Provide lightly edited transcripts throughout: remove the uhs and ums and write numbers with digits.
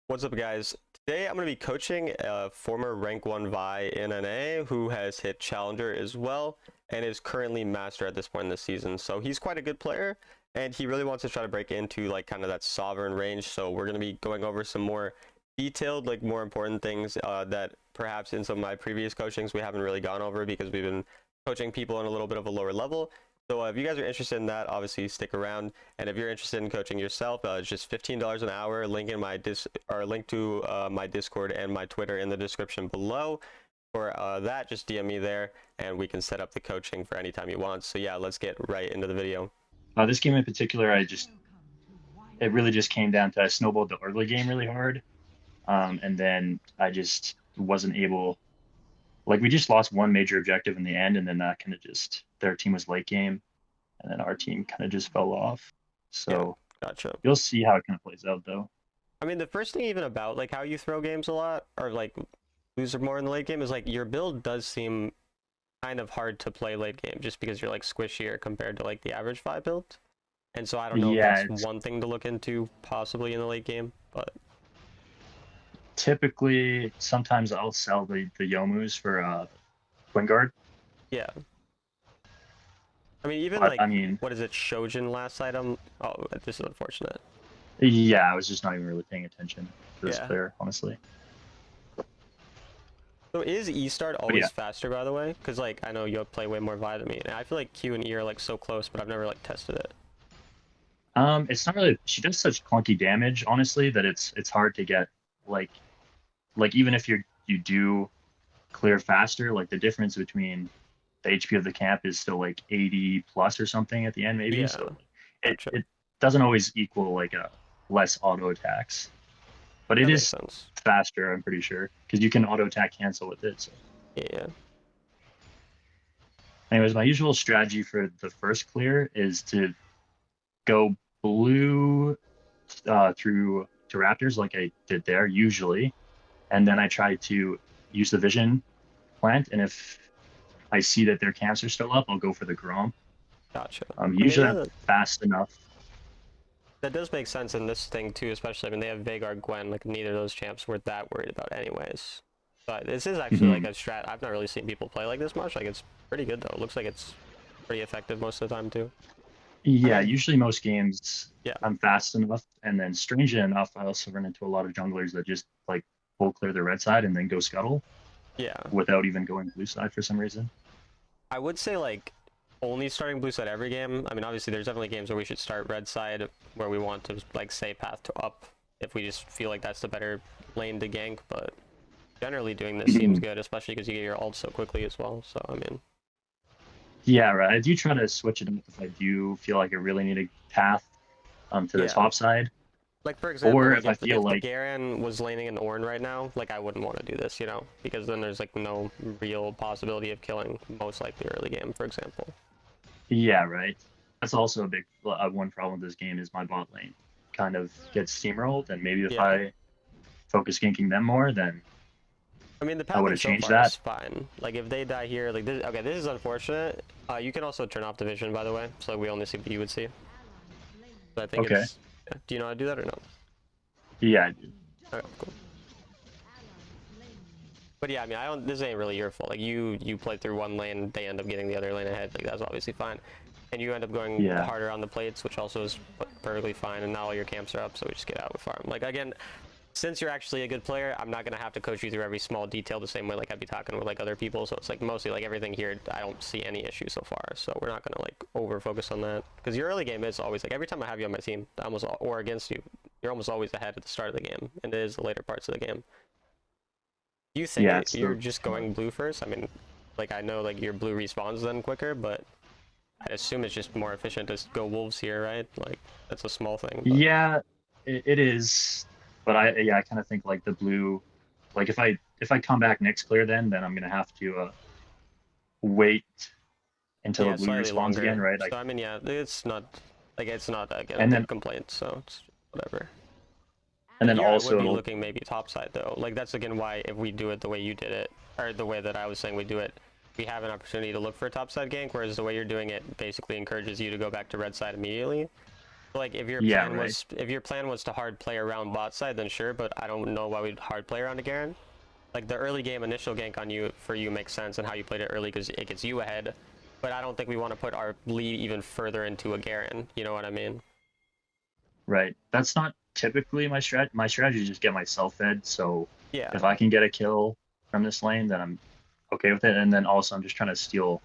What's up, guys? Today I'm going to be coaching a former rank 1 Vi in NA who has hit Challenger as well and is currently Master at this point in the season. So he's quite a good player and he really wants to try to break into like kind of that sovereign range. So we're going to be going over some more detailed, like more important things that perhaps in some of my previous coachings we haven't really gone over because we've been coaching people on a little bit of a lower level. So if you guys are interested in that, obviously stick around. And if you're interested in coaching yourself, it's just $15 an hour. Link in my link to my Discord and my Twitter in the description below. For that, just DM me there, and we can set up the coaching for any time you want. So yeah, let's get right into the video. This game in particular, it really just came down to I snowballed the early game really hard, and then I just wasn't able. Like we just lost one major objective in the end, and then that kind of just their team was late game, and then our team kind of just fell off. Yeah, So gotcha. you'll see how it kind of plays out, though. I mean, the first thing even about like how you throw games a lot, or like lose more in the late game, is like your build does seem kind of hard to play late game just because you're like squishier compared to like the average Vi build. And so I don't know if Yeah, that's one thing to look into possibly in the late game, but typically sometimes I'll sell the Yomus for Twin Guard. yeah. I mean, even But like, I mean, what is it, Shojin last item? Oh, this is unfortunate. yeah, I was just not even really paying attention to this Yeah. player, honestly. So is E-Start But yeah, always faster, by the way? Because like, I know you play way more Vi than me, and I feel like Q and E are like so close, but I've never like tested it. it's not really. She does such clunky damage, honestly, that it's hard to get like even if you do clear faster, like the difference between the HP of the camp is still like 80 plus or something at the end, maybe. Yeah, So it gotcha. it doesn't always equal like a less auto attacks, but it That makes is sense. faster, I'm pretty sure, because you can auto attack cancel with it. So, Yeah. anyways, my usual strategy for the first clear is to go blue through to Raptors like I did there usually, and then I try to use the vision plant, and if I see that their camps are still up, I'll go for the Grom. Gotcha. I mean, Usually I'm yeah, fast enough. that does make sense in this thing too, especially. I mean, they have Veigar, Gwen, like neither of those champs we're that worried about anyways. But this is actually like Mhm. a strat I've not really seen people play like this much. Like it's pretty good though. It looks like it's pretty effective most of the time too. I Yeah, mean, usually most games yeah, I'm fast enough, and then strangely enough, I also run into a lot of junglers that just like full clear the red side and then go scuttle yeah. without even going blue side for some reason. I would say like only starting blue side every game. I mean, obviously there's definitely games where we should start red side where we want to like say path to up if we just feel like that's the better lane to gank, but generally doing this seems Mhm. good, especially because you get your ult so quickly as well. So I mean, Yeah, right. I do try to switch it up if I do feel like I really need a path to the yeah. top side, Like for example, or like if I feel if the like Garen was laning in Ornn right now, like I wouldn't want to do this, you know, because then there's like no real possibility of killing most likely early game, for example. yeah, right. That's also a big one problem with this game is my bot lane kind of gets steamrolled, and maybe if Yeah. I focus ganking them more, then I mean, the I would pathing have so changed far that. is fine. Like if they die here, like this, okay, this is unfortunate. You can also turn off the vision, by the way, so we only see what you would see. But I think Okay. it's. Yeah. Do you know how to do that or no? Yeah. Okay, cool. But yeah, I mean, I don't. This ain't really your fault. Like you played through one lane, they end up getting the other lane ahead. Like that's obviously fine, and you end up going Yeah. harder on the plates, which also is perfectly fine. And now all your camps are up, so we just get out with farm. Like again, since you're actually a good player, I'm not gonna have to coach you through every small detail the same way like I'd be talking with like other people. So it's like mostly like everything here, I don't see any issue so far. So we're not gonna like over focus on that because your early game is always like every time I have you on my team, almost or against you, you're almost always ahead at the start of the game, and it is the later parts of the game. Do you think Yeah. It's you're the just kind of going blue first? I mean, like I know like your blue respawns then quicker, but I assume it's just more efficient to go wolves here, right? Like that's a small thing, but yeah, it is. But I kind of think like the blue, like if I come back next clear, then I'm gonna have to wait until the yeah, blue slightly respawns again, longer. right? So I mean, yeah, it's not again a And then big complaint, so it's whatever. and then Here I would also be it'll looking maybe top side though. Like that's again why if we do it the way you did it, or the way that I was saying we do it, we have an opportunity to look for a top side gank, whereas the way you're doing it basically encourages you to go back to red side immediately. Like if your Yeah, plan right. was to hard play around bot side, then sure, but I don't know why we'd hard play around a Garen. Like the early game initial gank on you for you makes sense and how you played it early because it gets you ahead. But I don't think we want to put our lead even further into a Garen. You know what I mean? Right. That's not typically my strat. My strategy is just get myself fed. So Yeah. if I can get a kill from this lane, then I'm okay with it. And then also I'm just trying to steal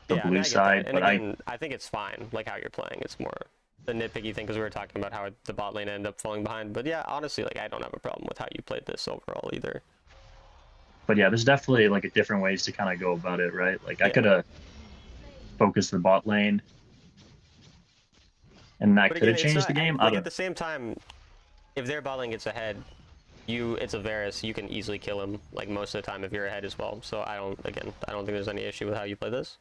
the Yeah, I mean, blue I get that. side. And But again, I think it's fine, like how you're playing. It's more the nitpicky thing because we were talking about how the bot lane ended up falling behind. But yeah, honestly, like I don't have a problem with how you played this overall either. but yeah, there's definitely like a different ways to kind of go about it, right? Like I Yeah. could have focused the bot lane, and that But could again, have it's changed not the game. I like at don't. the same time, if their bot lane gets ahead, it's a Varus, you can easily kill him like most of the time if you're ahead as well. So I don't think there's any issue with how you play this.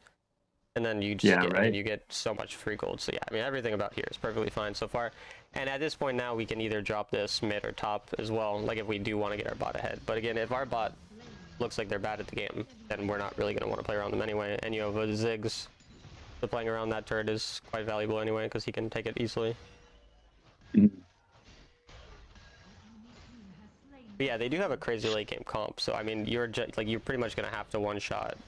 And then you just Yeah, get right. you get so much free gold. So yeah, I mean everything about here is perfectly fine so far. And at this point now we can either drop this mid or top as well, like if we do want to get our bot ahead. But again, if our bot looks like they're bad at the game, then we're not really going to want to play around them anyway. And you have a Ziggs, so playing around that turret is quite valuable anyway because he can take it easily. Mhm. But yeah, they do have a crazy late game comp. So I mean, you're pretty much going to have to one shot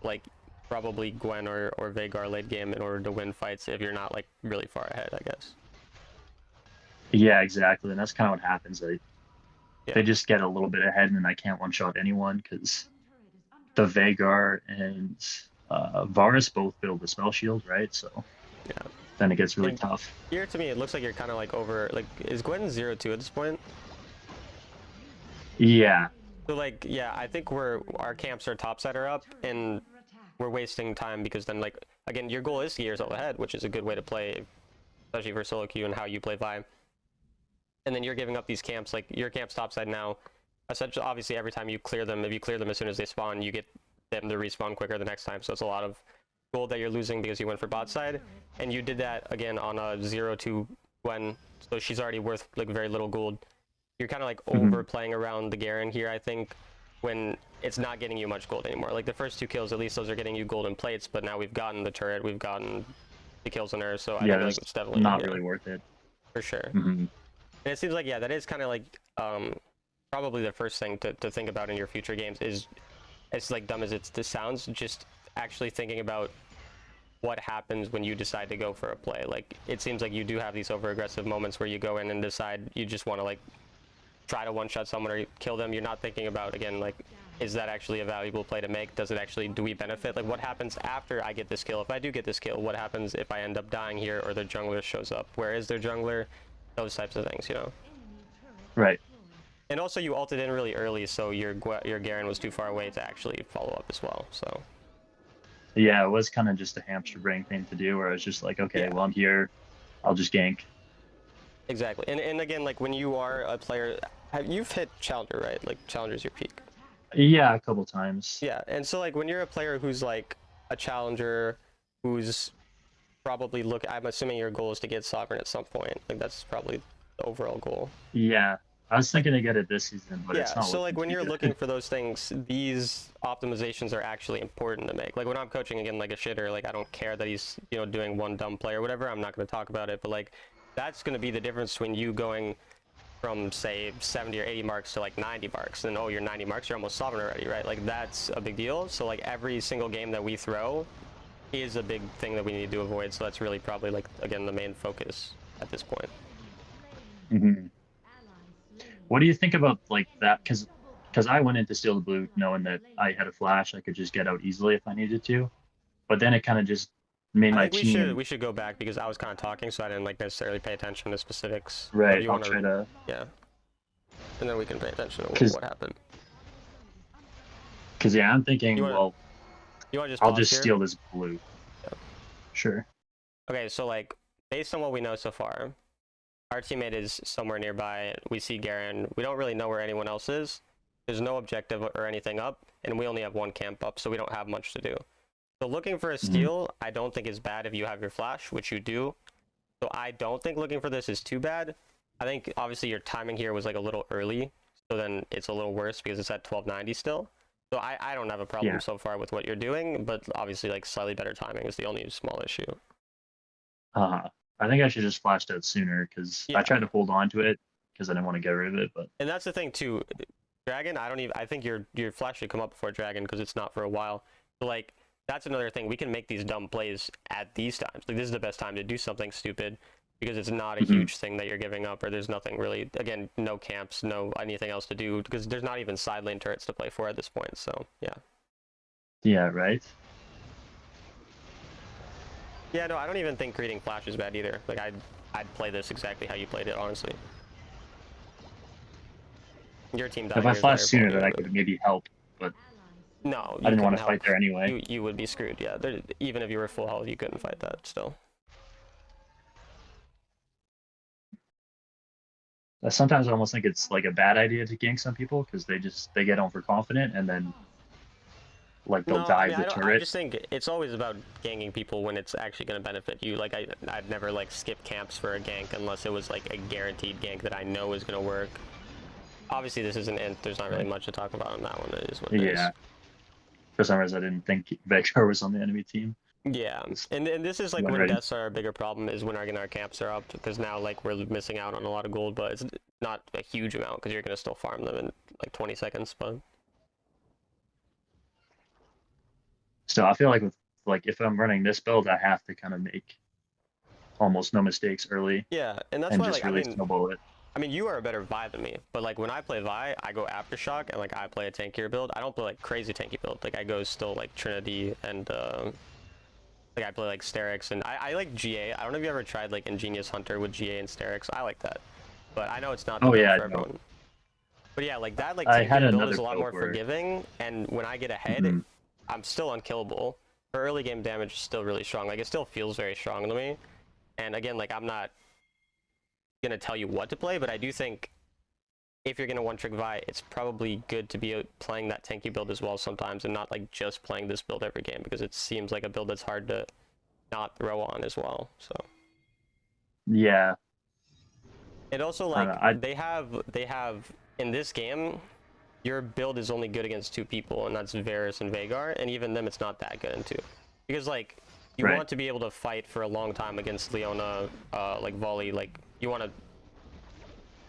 like probably Gwen or Veigar late game in order to win fights if you're not like really far ahead, I guess. Yeah, exactly. And that's kind of what happens. Yeah. They just get a little bit ahead, and then I can't one shot anyone because the Vagar and Varus both build the spell shield, right? So Yeah. then it gets really And tough. here to me, it looks like you're kind of like over. Like, is Gwen 0-2 at this point? Yeah, So like, yeah, I think our camps are topside are up, and we're wasting time because then like again, your goal is to get yourself ahead, which is a good way to play, especially for solo queue and how you play Vi. And then you're giving up these camps, like your camp's topside now. Essentially, obviously, every time you clear them, if you clear them as soon as they spawn, you get them to respawn quicker the next time. So it's a lot of gold that you're losing because you went for bot side, and you did that again on a 0-2 Gwen, so she's already worth like very little gold. You're kind of like mhm. overplaying around the Garen here, I think, when it's not getting you much gold anymore. Like the first two kills, at least those are getting you golden plates, but now we've gotten the turret, we've gotten the kills on her, so I Yeah, think like that's it's definitely, not yeah, really worth it. for sure. Hmm. And it seems like, yeah, that is kind of like probably the first thing to think about in your future games is, as like dumb as this sounds, just actually thinking about what happens when you decide to go for a play. Like it seems like you do have these over aggressive moments where you go in and decide you just want to like try to one shot someone or kill them. You're not thinking about, again, like, is that actually a valuable play to make? Does it actually, do we benefit? Like what happens after I get this kill? If I do get this kill, what happens if I end up dying here or their jungler shows up? Where is their jungler? Those types of things, you know. Right. And also you ulted in really early, so your Garen was too far away to actually follow up as well. So Yeah, it was kind of just a hamster brain thing to do, where I was just like, okay, yeah, well, I'm here. I'll just gank. exactly. And again, like when you are a player, you've hit Challenger, right? Like Challenger's your peak. Yeah, a couple times. Yeah, and so like when you're a player who's like a challenger, who's probably I'm assuming your goal is to get sovereign at some point. Like that's probably the overall goal. Yeah, I was Like thinking to get it this season, but it's yeah, not so like looking when too you're good. looking for those things, these optimizations are actually important to make. Like when I'm coaching again like a shitter, like I don't care that he's, you know, doing one dumb play or whatever. I'm not going to talk about it, but like that's going to be the difference between you going from say 70 or 80 marks to like 90 marks, and oh, you're 90 marks, you're almost sovereign already, right? Like that's a big deal. So like every single game that we throw is a big thing that we need to avoid. So that's really probably like again the main focus at this point. Hmm. What do you think about like that? Because I went into Steal the Blue knowing that I had a flash, I could just get out easily if I needed to. But then it kind of just made I my think team. we should go back because I was kind of talking, so I didn't like necessarily pay attention to specifics. So if Right, you I'll want try to, to. yeah, and then we can pay attention to Because what happened. yeah, I'm You thinking, want to well, just I'll pause just here? steal this blue. Yeah. Sure. Okay, so like based on what we know so far, our teammate is somewhere nearby. We see Garen. We don't really know where anyone else is. There's no objective or anything up, and we only have one camp up, so we don't have much to do. So looking for a Hmm. steal, I don't think is bad if you have your flash, which you do. So I don't think looking for this is too bad. I think obviously your timing here was like a little early, so then it's a little worse because it's at 1290 still. So I don't have a problem Yeah. so far with what you're doing, but obviously like slightly better timing is the only small issue. Uh, I think I should just flashed out sooner because I Yeah, tried to hold on to it because I didn't want to get rid of it. But and that's the thing too. Dragon, I think your flash should come up before Dragon because it's not for a while. But like that's another thing. We can make these dumb plays at these times. Like this is the best time to do something stupid because it's not a Mhm. huge thing that you're giving up, or there's nothing really. Again, no camps, no anything else to do because there's not even side lane turrets to play for at this point. So yeah, Yeah, right. yeah. No, I don't even think creating flash is bad either. Like I'd play this exactly how you played it, honestly. Your team If dying I here is not flashed your fault. sooner, You then I know, could maybe help, but no, I you didn't want couldn't to fight help. there anyway. You would be screwed. Yeah, even if you were full health, you couldn't fight that still. Sometimes I almost think it's like a bad idea to gank some people because they get overconfident and then like they'll No, I dive mean the I turret. just think it's always about ganking people when it's actually going to benefit you. Like I'd never like skip camps for a gank unless it was like a guaranteed gank that I know is going to work. Obviously, this isn't int. There's not really much to talk about on that one. It is what it is. Yeah. For some reason, I didn't think Vexar was on the enemy team. Yeah, and this is like Went when right. deaths are a bigger problem is when our camps are up because now like we're missing out on a lot of gold, but it's not a huge amount because you're going to still farm them in like 20 seconds. But So I feel like with like if I'm running this build, I have to kind of make almost no mistakes early yeah, and that's and why just like really snowball it. I mean, you are a better Vi than me, but like when I play Vi, I go Aftershock and like I play a tankier build. I don't play like crazy tanky build. Like I go still like Trinity and like I play like Sterix and I like GA. I don't know if you ever tried like Ingenious Hunter with GA and Sterix. I like that, but I know it's not the Oh build yeah, for no. everyone. But yeah, like that like I had tankier build is another a lot build more where forgiving, and when I get ahead, mhm, I'm still unkillable. For early game damage is still really strong. Like it still feels very strong to me. And again, like I'm not gonna tell you what to play, but I do think if you're gonna one trick Vi, it's probably good to be playing that tanky build as well sometimes, and not like just playing this build every game because it seems like a build that's hard to not throw on as well. So yeah, it also I don't like know. I they have in this game, your build is only good against two people, and that's Varus and Veigar, and even them it's not that good in two, because like you right. want to be able to fight for a long time against Leona, like Volley, like you want to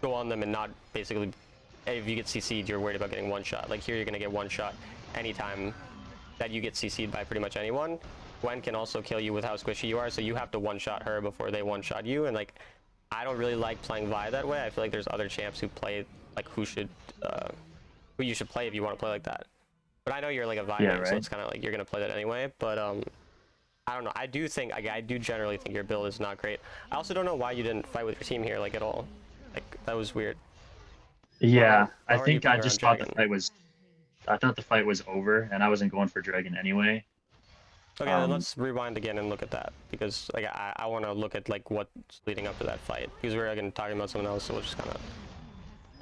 go on them and not basically, if you get CC'd, you're worried about getting one shot. Like here, you're gonna get one shot anytime that you get CC'd by pretty much anyone. Gwen can also kill you with how squishy you are, so you have to one shot her before they one shot you. And like, I don't really like playing Vi that way. I feel like there's other champs who play like who you should play if you want to play like that. But I know you're like a Vi Yeah, main, so right. it's kind of like you're gonna play that anyway. But I don't know. I do think I do generally think your build is not great. I also don't know why you didn't fight with your team here like at all. Like that was weird. Yeah, Why I weren't you think I playing around just thought the Dragon? fight was I thought the fight was over and I wasn't going for Dragon anyway. Okay, then Um, let's rewind again and look at that because like I want to look at like what's leading up to that fight because we're again talking about something else, so we'll just kind of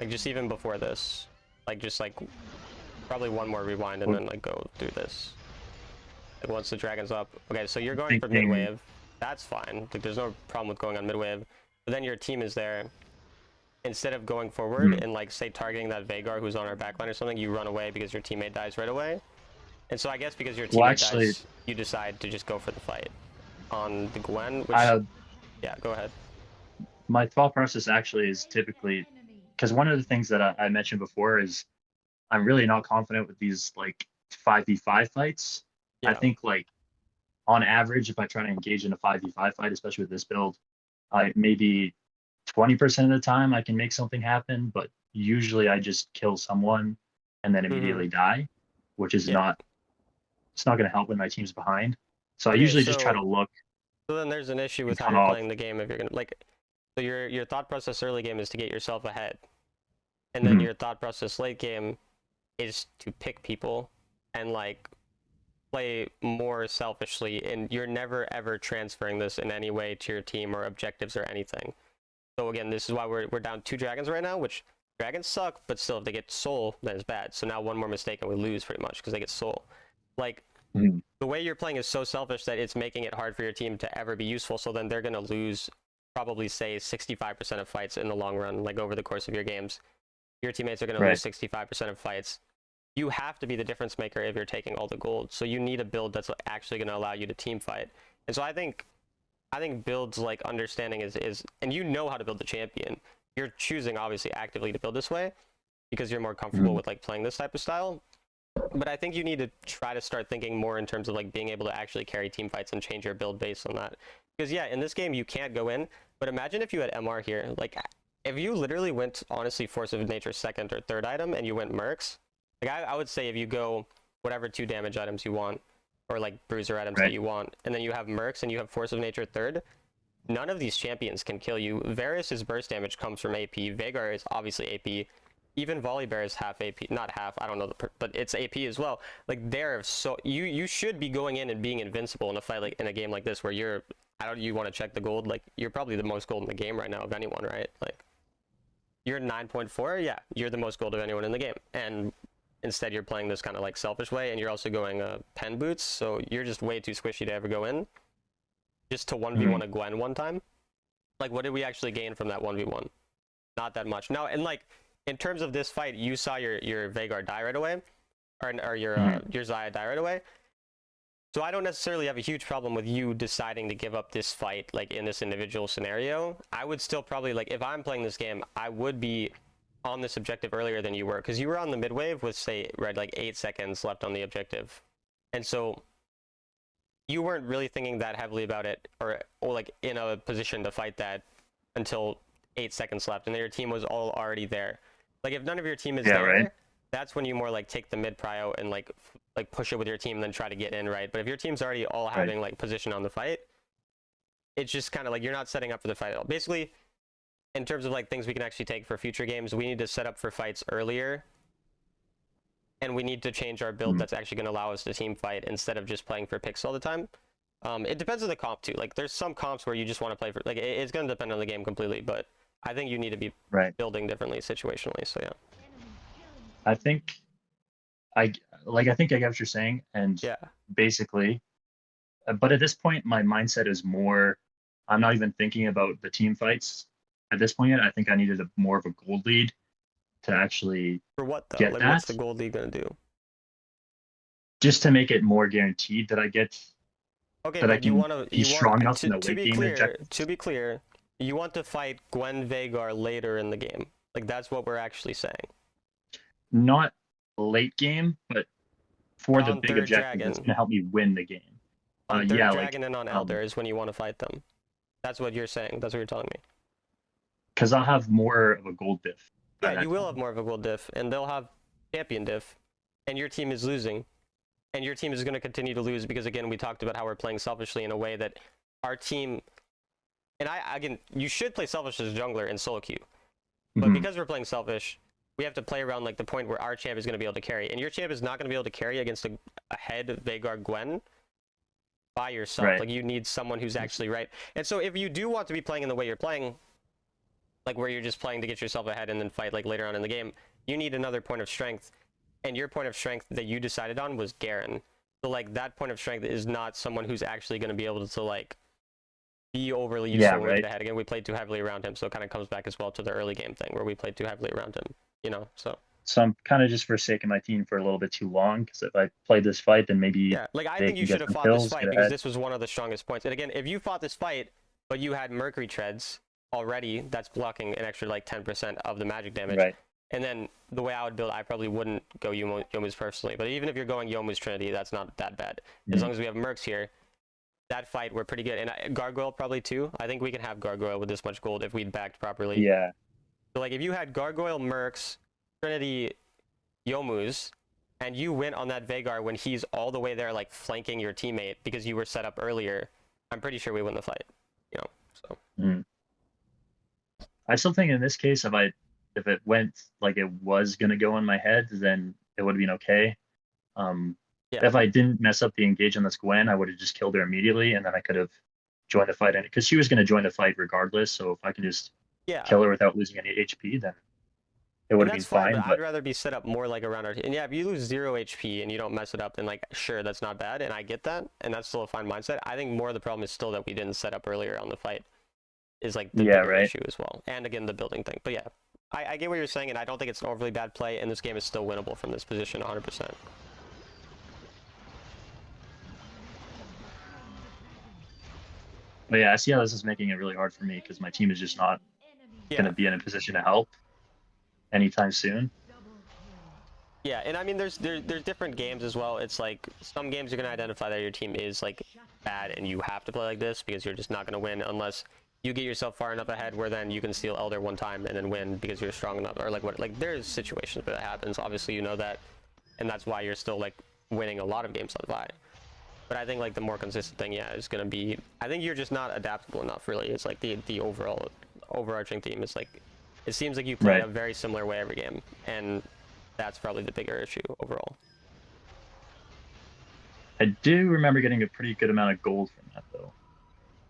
like just even before this, like just like probably one more rewind and we're then like go through this. Like once the dragon's up. Okay, so you're going for mid thinking, wave. That's fine. Like there's no problem with going on mid wave. But then your team is there. Instead of going forward mhm. and like say targeting that Veigar who's on our backline or something, you run away because your teammate dies right away. And so I guess because your Well, teammate actually, dies, you decide to just go for the fight on the Gwen, which, I yeah, go ahead. my thought process actually is typically because one of the things that I mentioned before is I'm really not confident with these like 5v5 fights. I Yeah. think like on average, if I try to engage in a 5v5 fight, especially with this build, I maybe 20% of the time I can make something happen, but usually I just kill someone and then Mm-hmm. immediately die, which is Yeah. not it's not going to help when my team's behind. So I Okay, usually just try to so look then there's an issue and with how cut you're off. playing the game if you're gonna like. So your thought process early game is to get yourself ahead, and then Mhm. your thought process late game is to pick people and like play more selfishly, and you're never ever transferring this in any way to your team or objectives or anything. So again, this is why we're down 2 dragons right now, which dragons suck, but still if they get soul, then it's bad. So now one more mistake and we lose pretty much because they get soul. Like Mhm. the way you're playing is so selfish that it's making it hard for your team to ever be useful. So then they're gonna lose probably say 65% of fights in the long run, like over the course of your games. Your teammates are gonna lose Right. 65% of fights. You have to be the difference maker if you're taking all the gold. So you need a build that's actually gonna allow you to team fight. And so I think I think builds like understanding is and you know how to build the champion. You're choosing obviously actively to build this way because you're more comfortable with like playing this type of style. But I think you need to try to start thinking more in terms of like being able to actually carry team fights and change your build based on that. Because yeah, in this game you can't go in, but imagine if you had MR here. Like if you literally went honestly Force of Nature second or third item and you went Mercs, like I would say if you go whatever 2 damage items you want, or like bruiser items that you want, and then you have Mercs and you have Force of Nature third, none of these champions can kill you. Varus's burst damage comes from AP. Veigar is obviously AP. Even Volibear is half AP, not half, I don't know, but it's AP as well. Like they're so you should be going in and being invincible in a fight like in a game like this where you're, I don't, you want to check the gold, like you're probably the most gold in the game right now of anyone, right? Like you're 9.4, yeah, you're the most gold of anyone in the game, and instead you're playing this kind of like selfish way, and you're also going pen boots, so you're just way too squishy to ever go in. Just to 1v1 a Gwen one time. Like what did we actually gain from that 1v1? Not that much. Now, and like in terms of this fight, you saw your Veigar die right away, or your Xayah die right away. So I don't necessarily have a huge problem with you deciding to give up this fight, like in this individual scenario. I would still probably, like if I'm playing this game, I would be on this objective earlier than you were, because you were on the mid wave with say like 8 seconds left on the objective, and so you weren't really thinking that heavily about it, or like in a position to fight that until 8 seconds left, and then your team was all already there. Like if none of your team is there, right, that's when you more like take the mid prio and like push it with your team and then try to get in, right? But if your team's already all having like position on the fight, it's just kind of like you're not setting up for the fight at all. Basically, in terms of like things we can actually take for future games, we need to set up for fights earlier, and we need to change our build that's actually going to allow us to team fight instead of just playing for picks all the time. It depends on the comp too. Like there's some comps where you just want to play for, like it's going to depend on the game completely, but I think you need to be building differently situationally. So yeah. I think I think I get what you're saying, and yeah, basically, but at this point, my mindset is more, I'm not even thinking about the team fights at this point yet. I think I needed more of a gold lead to actually for what though? get Like that. what's the gold lead gonna do? Just to make it more guaranteed that I get. Okay, that but I can be strong enough in the late game objectives. To be clear, you want to fight Gwen Veigar later in the game. Like that's what we're actually saying. Not late game, but for the big objective dragon. that's gonna help me win the game. On third dragon and on Elder is when you want to fight them. That's what you're saying. That's what you're telling me. Because I'll have more of a gold diff. Yeah, you will have more of a gold diff, and they'll have champion diff, and your team is losing. And your team is going to continue to lose because, again, we talked about how we're playing selfishly in a way that our team... And again, you should play selfish as a jungler in solo queue. But because we're playing selfish, we have to play around like the point where our champ is going to be able to carry. And your champ is not going to be able to carry against a head Veigar Gwen by yourself. Like you need someone who's actually right. And so if you do want to be playing in the way you're playing, like where you're just playing to get yourself ahead and then fight like later on in the game, you need another point of strength. And your point of strength that you decided on was Garen. So like that point of strength is not someone who's actually going to be able to like be overly useful when we get ahead. Again, we played too heavily around him, so it kind of comes back as well to the early game thing where we played too heavily around him, you know. So I'm kind of just forsaking my team for a little bit too long, because if I played this fight, then maybe like I think you should have fought this fight because this was one of the strongest points. And again, if you fought this fight but you had Mercury treads already, that's blocking an extra like 10% of the magic damage. And then the way I would build, I probably wouldn't go Youmuu's personally. But even if you're going Youmuu's Trinity, that's not that bad. As long as we have Mercs here, that fight, we're pretty good. And Gargoyle probably too. I think we can have Gargoyle with this much gold if we'd backed properly. Yeah. So like if you had Gargoyle, Mercs, Trinity, Youmuu's, and you went on that Veigar when he's all the way there like flanking your teammate because you were set up earlier, I'm pretty sure we win the fight. You know, so. I still think in this case, if it went like it was going to go in my head, then it would have been okay. If I didn't mess up the engage on this Gwen, I would have just killed her immediately, and then I could have joined the fight. Because she was going to join the fight regardless, so if I can just kill her without losing any HP, then it would have been fine. But I'd rather be set up more like around our team. And yeah, if you lose 0 HP and you don't mess it up, then like, sure, that's not bad, and I get that, and that's still a fine mindset. I think more of the problem is still that we didn't set up earlier on the fight, is like the bigger issue as well. And again, the building thing. But yeah. I get what you're saying, and I don't think it's an overly bad play, and this game is still winnable from this position 100%. But yeah, I see how this is making it really hard for me because my team is just not going Yeah. to be in a position to help anytime soon. Yeah, and I mean, there's different games as well. It's like some games you're gonna identify that your team is like bad, and you have to play like this because you're just not gonna win unless you get yourself far enough ahead where then you can steal Elder one time and then win because you're strong enough. Or like what, like there's situations where that happens. Obviously, you know that, and that's why you're still like winning a lot of games on Vi. But I think like the more consistent thing, yeah, is gonna be. I think you're just not adaptable enough. Really, it's like the overall overarching theme is like, it seems like you play Right. a very similar way every game, and that's probably the bigger issue overall. I do remember getting a pretty good amount of gold from that though,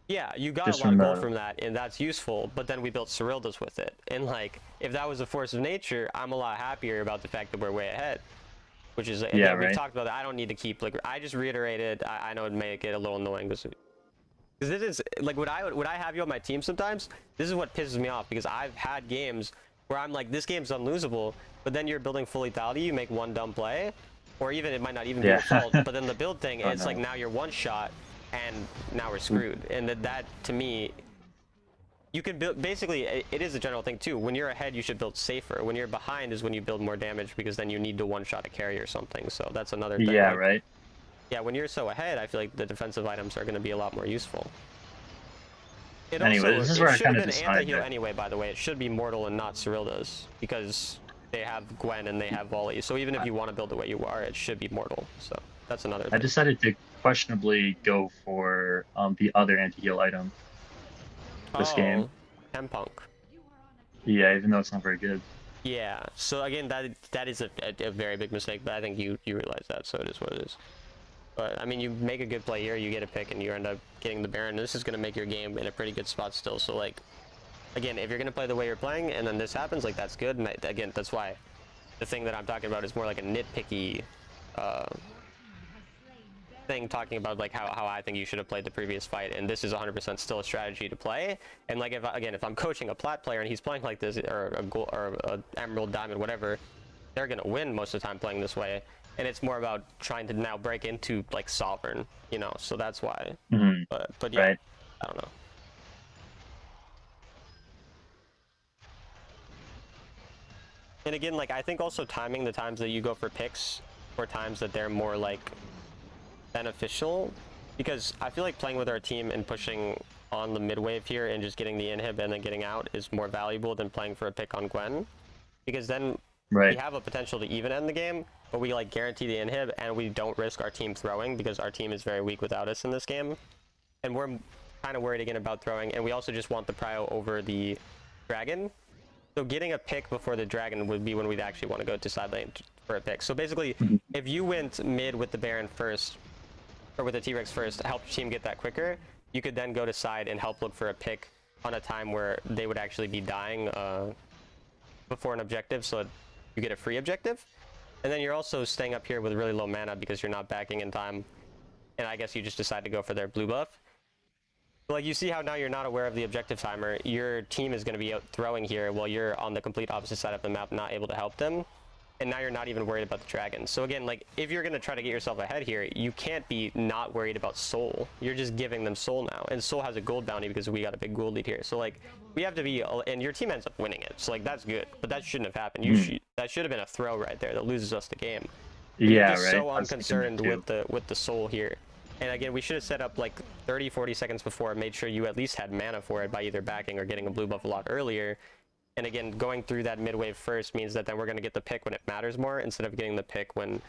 Yeah, you got a just lot from of gold the from that, and that's useful, but then we built Cerildas with it. And like, if that was a force of nature, I'm a lot happier about the fact that we're way ahead. Which is, yeah, again, we've right. talked about that. I don't need to keep, like, I just reiterated, I know it may get a little annoying, because this is, like, would I have you on my team sometimes? This is what pisses me off, because I've had games where I'm like, this game's unlosable, but then you're building full lethality, you make one dumb play, or even, it might not even be Yeah. your fault, but then the build thing, Oh it's like, no. now you're one shot, and now we're screwed. And that to me, you can build, basically, it is a general thing too. When you're ahead, you should build safer. When you're behind is when you build more damage, because then you need to one-shot a carry or something. So that's another thing. Yeah, Like, right. yeah, when you're so ahead, I feel like the defensive items are going to be a lot more useful. It Anyway, also, this is it where I should have kind of been decide anti-heal that. anyway, by the way. It should be Mortal and not Cerilda's, because they have Gwen and they have Volley. So even if I, you want to build the way you are, it should be Mortal. So that's another I thing. decided to questionably go for the other anti-heal item this game. Oh, Punk. Yeah, even though it's not very good. Yeah, so again, that is a very big mistake, but I think you realize that, so it is what it is. But I mean, you make a good play here, you get a pick, and you end up getting the Baron. This is going to make your game in a pretty good spot still. So like, again, if you're going to play the way you're playing, and then this happens, like that's good. And again, that's why the thing that I'm talking about is more like a nitpicky uh, thing, talking about like how I think you should have played the previous fight, and this is 100% still a strategy to play. And like, if I'm coaching a plat player and he's playing like this, or a gold or a emerald, diamond, whatever, they're gonna win most of the time playing this way. And it's more about trying to now break into like sovereign, you know. So that's why. Hmm. But yeah, Right. I don't know. And again, like I think also timing the times that you go for picks, or times that they're more like beneficial, because I feel like playing with our team and pushing on the mid wave here and just getting the inhib and then getting out is more valuable than playing for a pick on Gwen, because then we Right. have a potential to even end the game, but we like guarantee the inhib and we don't risk our team throwing, because our team is very weak without us in this game, and we're kind of worried again about throwing, and we also just want the prio over the dragon. So getting a pick before the dragon would be when we'd actually want to go to side lane for a pick. So basically, Mhm. if you went mid with the Baron first, or with the T-Rex first, help your team get that quicker, you could then go to side and help look for a pick on a time where they would actually be dying before an objective, so you get a free objective. And then you're also staying up here with really low mana because you're not backing in time, and I guess you just decide to go for their blue buff. Like, you see how now you're not aware of the objective timer, your team is going to be out throwing here while you're on the complete opposite side of the map, not able to help them. And now you're not even worried about the dragon. So again, like, if you're going to try to get yourself ahead here, you can't be not worried about soul. You're just giving them soul now. And soul has a gold bounty because we got a big gold lead here. So like, we have to be, and your team ends up winning it. So like, that's good. But that shouldn't have happened. Mhm. That should have been a throw right there that loses us the game. But you're Yeah, just right. so I was thinking that unconcerned too. with the soul here. And again, we should have set up like 30-40 seconds before, made sure you at least had mana for it by either backing or getting a blue buff a lot earlier. And again, going through that mid wave first means that then we're going to get the pick when it matters more, instead of getting the pick when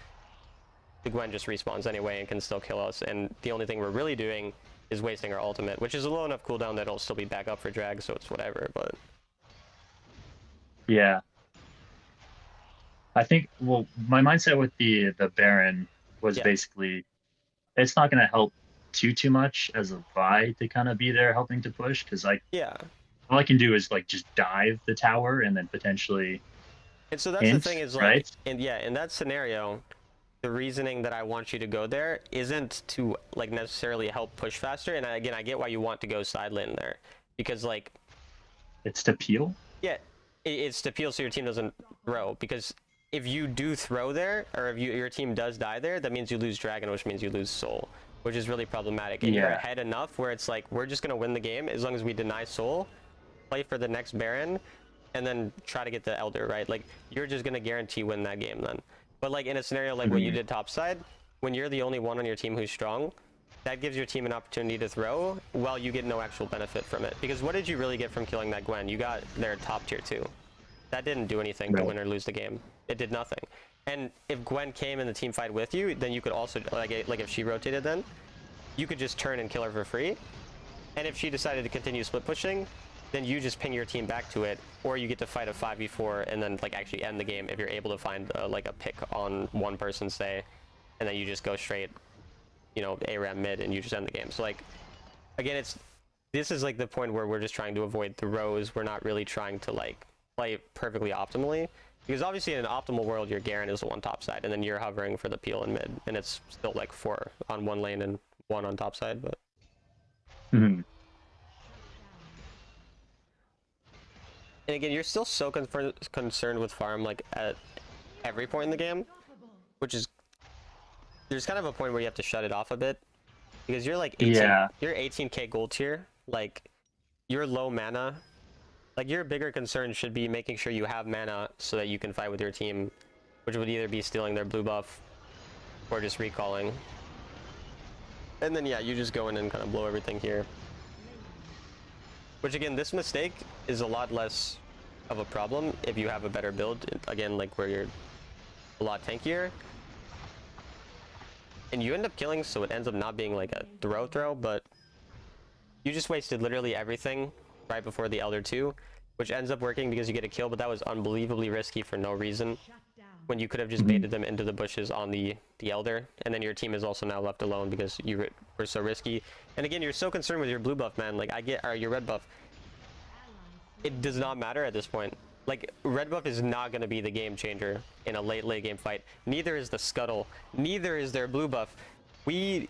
the Gwen just respawns anyway and can still kill us. And the only thing we're really doing is wasting our ultimate, which is a low enough cooldown that it'll still be back up for drag, so it's whatever. But Yeah. I think, well, my mindset with the Baron was yeah, basically it's not going to help too much as a Vi to kind of be there helping to push, because like yeah. all I can do is like just dive the tower and then potentially And so that's the thing, int, is like, right? and yeah, in that scenario, the reasoning that I want you to go there isn't to like necessarily help push faster. And again, I get why you want to go side lane there, because like, It's to peel. yeah, it's to peel so your team doesn't throw, because if you do throw there, or if your team does die there, that means you lose dragon, which means you lose soul. which is really problematic. And you're ahead enough where it's like, we're just going to win the game as long as we deny Soul, play for the next Baron, and then try to get the Elder, right? Like, you're just going to guarantee win that game then. But like in a scenario like what you did topside, when you're the only one on your team who's strong, that gives your team an opportunity to throw while you get no actual benefit from it. Because what did you really get from killing that Gwen? You got their top tier 2. That didn't do anything to win or lose the game. It did nothing. And if Gwen came in the team fight with you, then you could also, like if she rotated then, you could just turn and kill her for free. And if she decided to continue split pushing, then you just ping your team back to it, or you get to fight a 5v4 and then like actually end the game if you're able to find like a pick on one person, say, and then you just go straight, you know, ARAM mid and you just end the game. So like, again, this is like the point where we're just trying to avoid throws. We're not really trying to like play perfectly optimally, because obviously in an optimal world your Garen is the one top side and then you're hovering for the peel in mid, and it's still like 4 on one lane and 1 on top side. But and again, you're still so concerned with farm like at every point in the game, which is, there's kind of a point where you have to shut it off a bit, because you're like 18, you're 18k gold tier, like you're low mana. Like your bigger concern should be making sure you have mana so that you can fight with your team, which would either be stealing their blue buff or just recalling. And then yeah, you just go in and kind of blow everything here. Which again, this mistake is a lot less of a problem if you have a better build, again, like where you're a lot tankier. And you end up killing, so it ends up not being like a throw, but you just wasted literally everything right before the Elder 2, which ends up working because you get a kill, but that was unbelievably risky for no reason, when you could have just baited them into the bushes on the Elder, and then your team is also now left alone because you were so risky. And again, you're so concerned with your blue buff, man. Like I get, or your red buff. It does not matter at this point. Like red buff is not going to be the game changer in a late game fight. Neither is the scuttle. Neither is their blue buff. We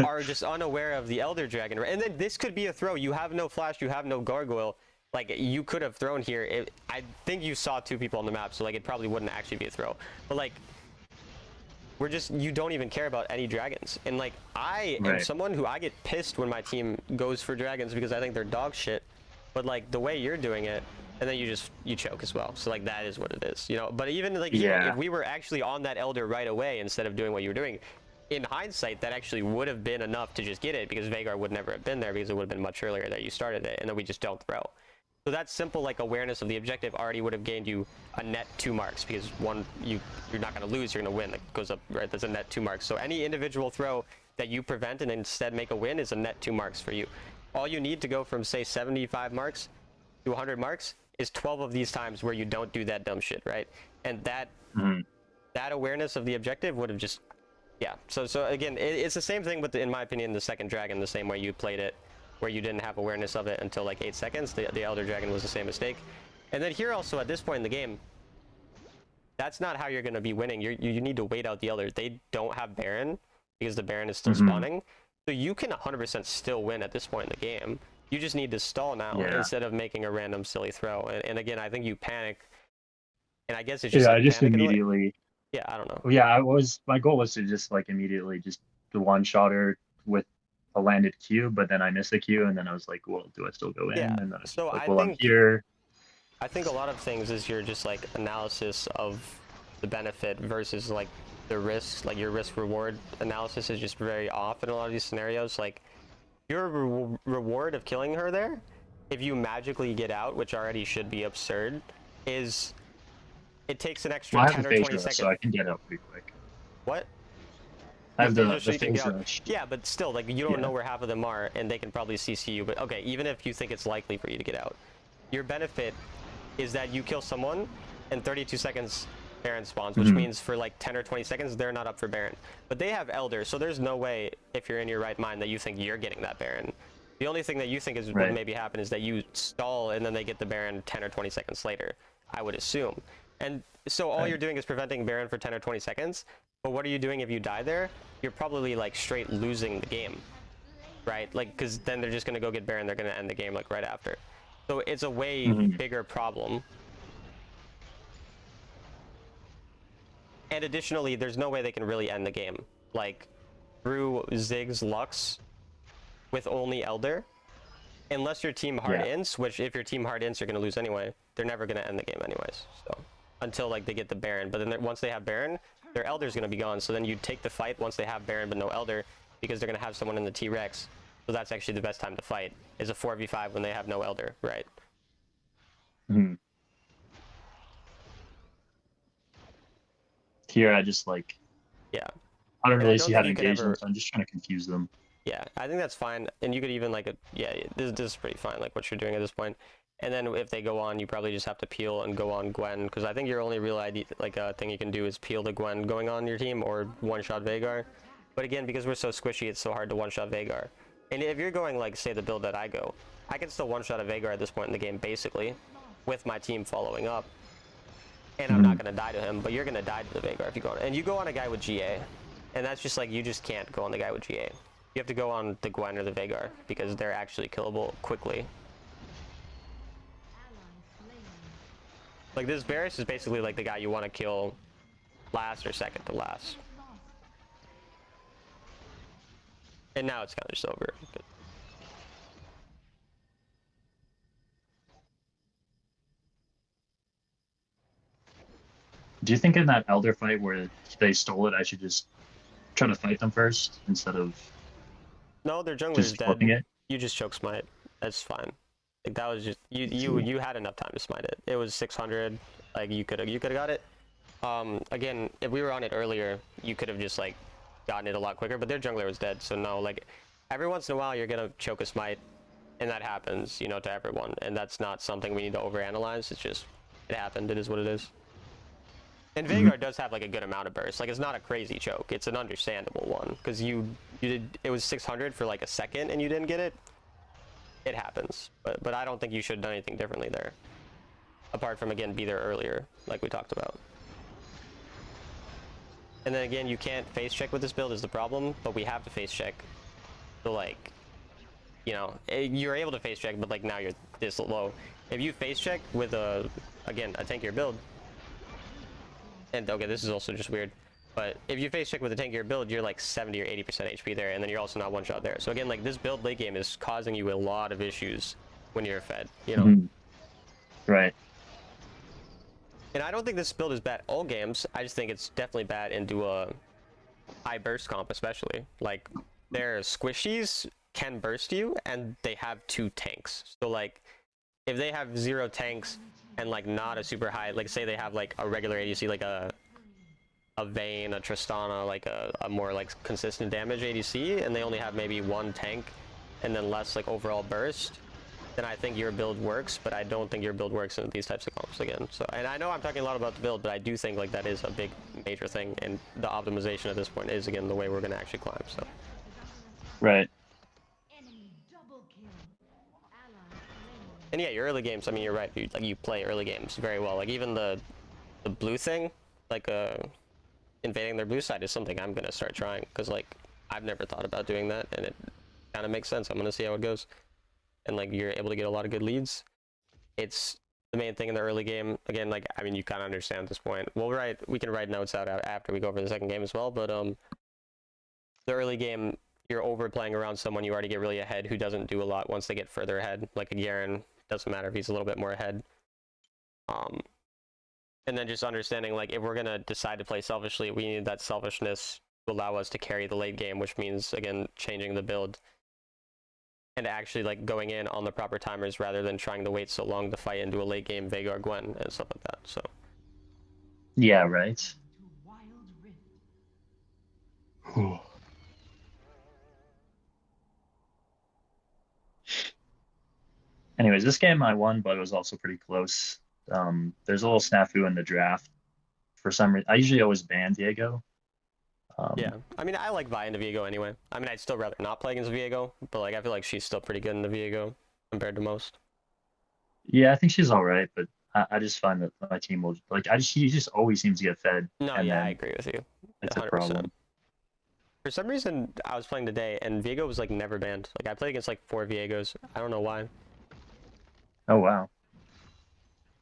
are just unaware of the Elder Dragon. And then this could be a throw. You have no flash. You have no gargoyle. Like you could have thrown here. I think you saw 2 people on the map, so like it probably wouldn't actually be a throw. But like, you don't even care about any dragons. And like I am someone who, I get pissed when my team goes for dragons because I think they're dog shit. But like the way you're doing it, and then you choke as well. So like that is what it is, you know. But even like if we were actually on that Elder right away instead of doing what you were doing, in hindsight that actually would have been enough to just get it, because Veigar would never have been there, because it would have been much earlier that you started it, and then we just don't throw. So that simple like awareness of the objective already would have gained you a net 2 marks, because one, you're not going to lose, you're going to win. It goes up, right? That's a net 2 marks. So any individual throw that you prevent and instead make a win is a net 2 marks for you. All you need to go from say 75 marks to 100 marks is 12 of these times where you don't do that dumb shit, right? And that that awareness of the objective would have just, yeah. So again, it's the same thing with in my opinion, the second dragon, the same way you played it, where you didn't have awareness of it until like 8 seconds. The Elder Dragon was the same mistake. And then here also at this point in the game, that's not how you're going to be winning. You need to wait out the Elder. They don't have Baron because the Baron is still spawning. So you can 100% still win at this point in the game. You just need to stall now instead of making a random silly throw. And again, I think you panic. And I guess it's just I just immediately. Yeah, I don't know. Yeah, my goal was to just like immediately just the one shotter with a landed Q, but then I missed the Q, and then I was like, well, do I still go in? And then I was like, well, I'm here. I think a lot of things is your just like analysis of the benefit versus like the risks, like your risk reward analysis is just very off in a lot of these scenarios. Like your reward of killing her there, if you magically get out, which already should be absurd, is it takes an extra 10 or 20 seconds. So I can get out pretty quick. What? I have the phase rush. Yeah, but still, like you don't know where half of them are, and they can probably CC you. But okay, even if you think it's likely for you to get out, your benefit is that you kill someone, and 32 seconds Baron spawns, which means for like 10 or 20 seconds they're not up for Baron. But they have Elder, so there's no way, if you're in your right mind, that you think you're getting that Baron. The only thing that you think is would maybe happen is that you stall, and then they get the Baron 10 or 20 seconds later, I would assume. And so all you're doing is preventing Baron for 10 or 20 seconds. But what are you doing if you die there? You're probably like straight losing the game, right? Like, because then they're just going to go get Baron, they're going to end the game like right after. So it's a way bigger problem. And additionally, there's no way they can really end the game. Like, through Ziggs Lux with only Elder, unless your team hard ints, which if your team hard ints, you're going to lose anyway. They're never going to end the game anyways. So until like they get the Baron, but then once they have Baron, their Elder's going to be gone. So then you take the fight once they have Baron but no Elder, because they're going to have someone in the T-Rex. So that's actually the best time to fight, is a 4v5 when they have no Elder, right? Hmm. Here, I just like, Yeah. I don't And really I don't see how think to you could engage them, ever. so I'm just trying to confuse them. Yeah, I think that's fine. And you could even like, this is pretty fine, like what you're doing at this point. And then if they go on, you probably just have to peel and go on Gwen, because I think your only real ID, like thing you can do is peel the Gwen going on your team or one-shot Veigar. But again, because we're so squishy, it's so hard to one-shot Veigar. And if you're going like, say, the build that I go, I can still one-shot a Veigar at this point in the game, basically, with my team following up. And I'm not going to die to him, but you're going to die to the Veigar if you go on. And you go on a guy with GA. And that's just like, you just can't go on the guy with GA. You have to go on the Gwen or the Veigar, because they're actually killable quickly. Like, this Varus is basically like the guy you want to kill last or second to last. And now it's kind of just over. But Do you think in that Elder fight where they stole it, I should just try to fight them first instead of no, their jungler is just flipping dead. it? You just choke smite. That's fine. Like, that was just you had enough time to smite it. It was 600. Like, you could have got it. Again, if we were on it earlier, you could have just like gotten it a lot quicker, but their jungler was dead. So no, like, every once in a while you're gonna choke a smite, and that happens, you know, to everyone, and that's not something we need to overanalyze. It's just, it happened. It is what it is. And Veigar does have like a good amount of burst. Like, it's not a crazy choke. It's an understandable one, because you did, it was 600 for like a second and you didn't get it. It happens, but I don't think you should have done anything differently there, apart from, again, be there earlier, like we talked about. And then again, you can't face check with this build is the problem, but we have to face check. So like, you know, you're able to face check, but like now you're this low. If you face check with again, a tankier build, and okay, this is also just weird, but if you face check with a tankier build, you're like 70 or 80% HP there, and then you're also not one shot there. So again, like, this build late game is causing you a lot of issues when you're fed, you know? Right. And I don't think this build is bad all games. I just think it's definitely bad into a high burst comp, especially. Like, their squishies can burst you, and they have 2 tanks. So like, if they have 0 tanks and like not a super high, like say they have like a regular ADC, like a Vayne, a Tristana, like a more like consistent damage ADC, and they only have maybe 1 tank and then less like overall burst, then I think your build works, but I don't think your build works in these types of comps again. So, and I know I'm talking a lot about the build, but I do think like that is a big major thing, and the optimization at this point is, again, the way we're going to actually climb. So Right. and yeah, your early games, I mean, you're right, you play early games very well. Like, even the blue thing, like invading their blue side, is something I'm gonna start trying, because like, I've never thought about doing that, and it kind of makes sense. I'm gonna see how it goes, and like, you're able to get a lot of good leads. It's the main thing in the early game. Again, like, I mean, you kind of understand at this point. We can write notes out after we go over the second game as well, but the early game, you're overplaying around someone you already get really ahead, who doesn't do a lot once they get further ahead, like a Garen. Doesn't matter if he's a little bit more ahead. And then just understanding, like, if we're gonna decide to play selfishly, we need that selfishness to allow us to carry the late game, which means, again, changing the build and actually like going in on the proper timers rather than trying to wait so long to fight into a late game Veigar Gwen and stuff like that. So Yeah, right. Anyways, this game I won, but it was also pretty close. There's a little snafu in the draft. For some reason, I usually always ban Diego. yeah, I mean, I like Vi into Viego anyway. I mean, I'd still rather not play against Viego, but like, I feel like she's still pretty good in the Viego compared to most. Yeah, I think she's all right, but I just find that my team will like he just always seems to get fed, No, and yeah, I then agree with you. it's a 100%. problem. For some reason, I was playing today, and Viego was like never banned. Like, I played against like 4 Viegos. I don't know why. Oh wow.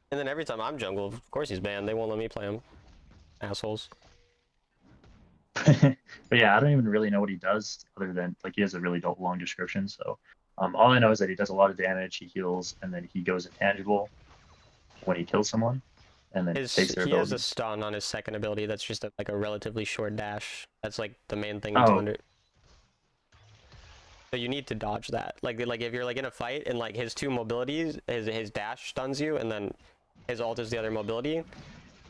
And then every time I'm jungle, of course he's banned. They won't let me play him. Assholes. But yeah, I don't even really know what he does other than like he has a really long description. So all I know is that he does a lot of damage, he heals, and then he goes intangible when he kills someone, and then takes their He has a abilities. stun on his second ability that's just like a relatively short dash. That's like the main thing to Oh, under. So you need to dodge that. Like if you're like in a fight and like his two mobilities, his dash stuns you, and then his ult is the other mobility.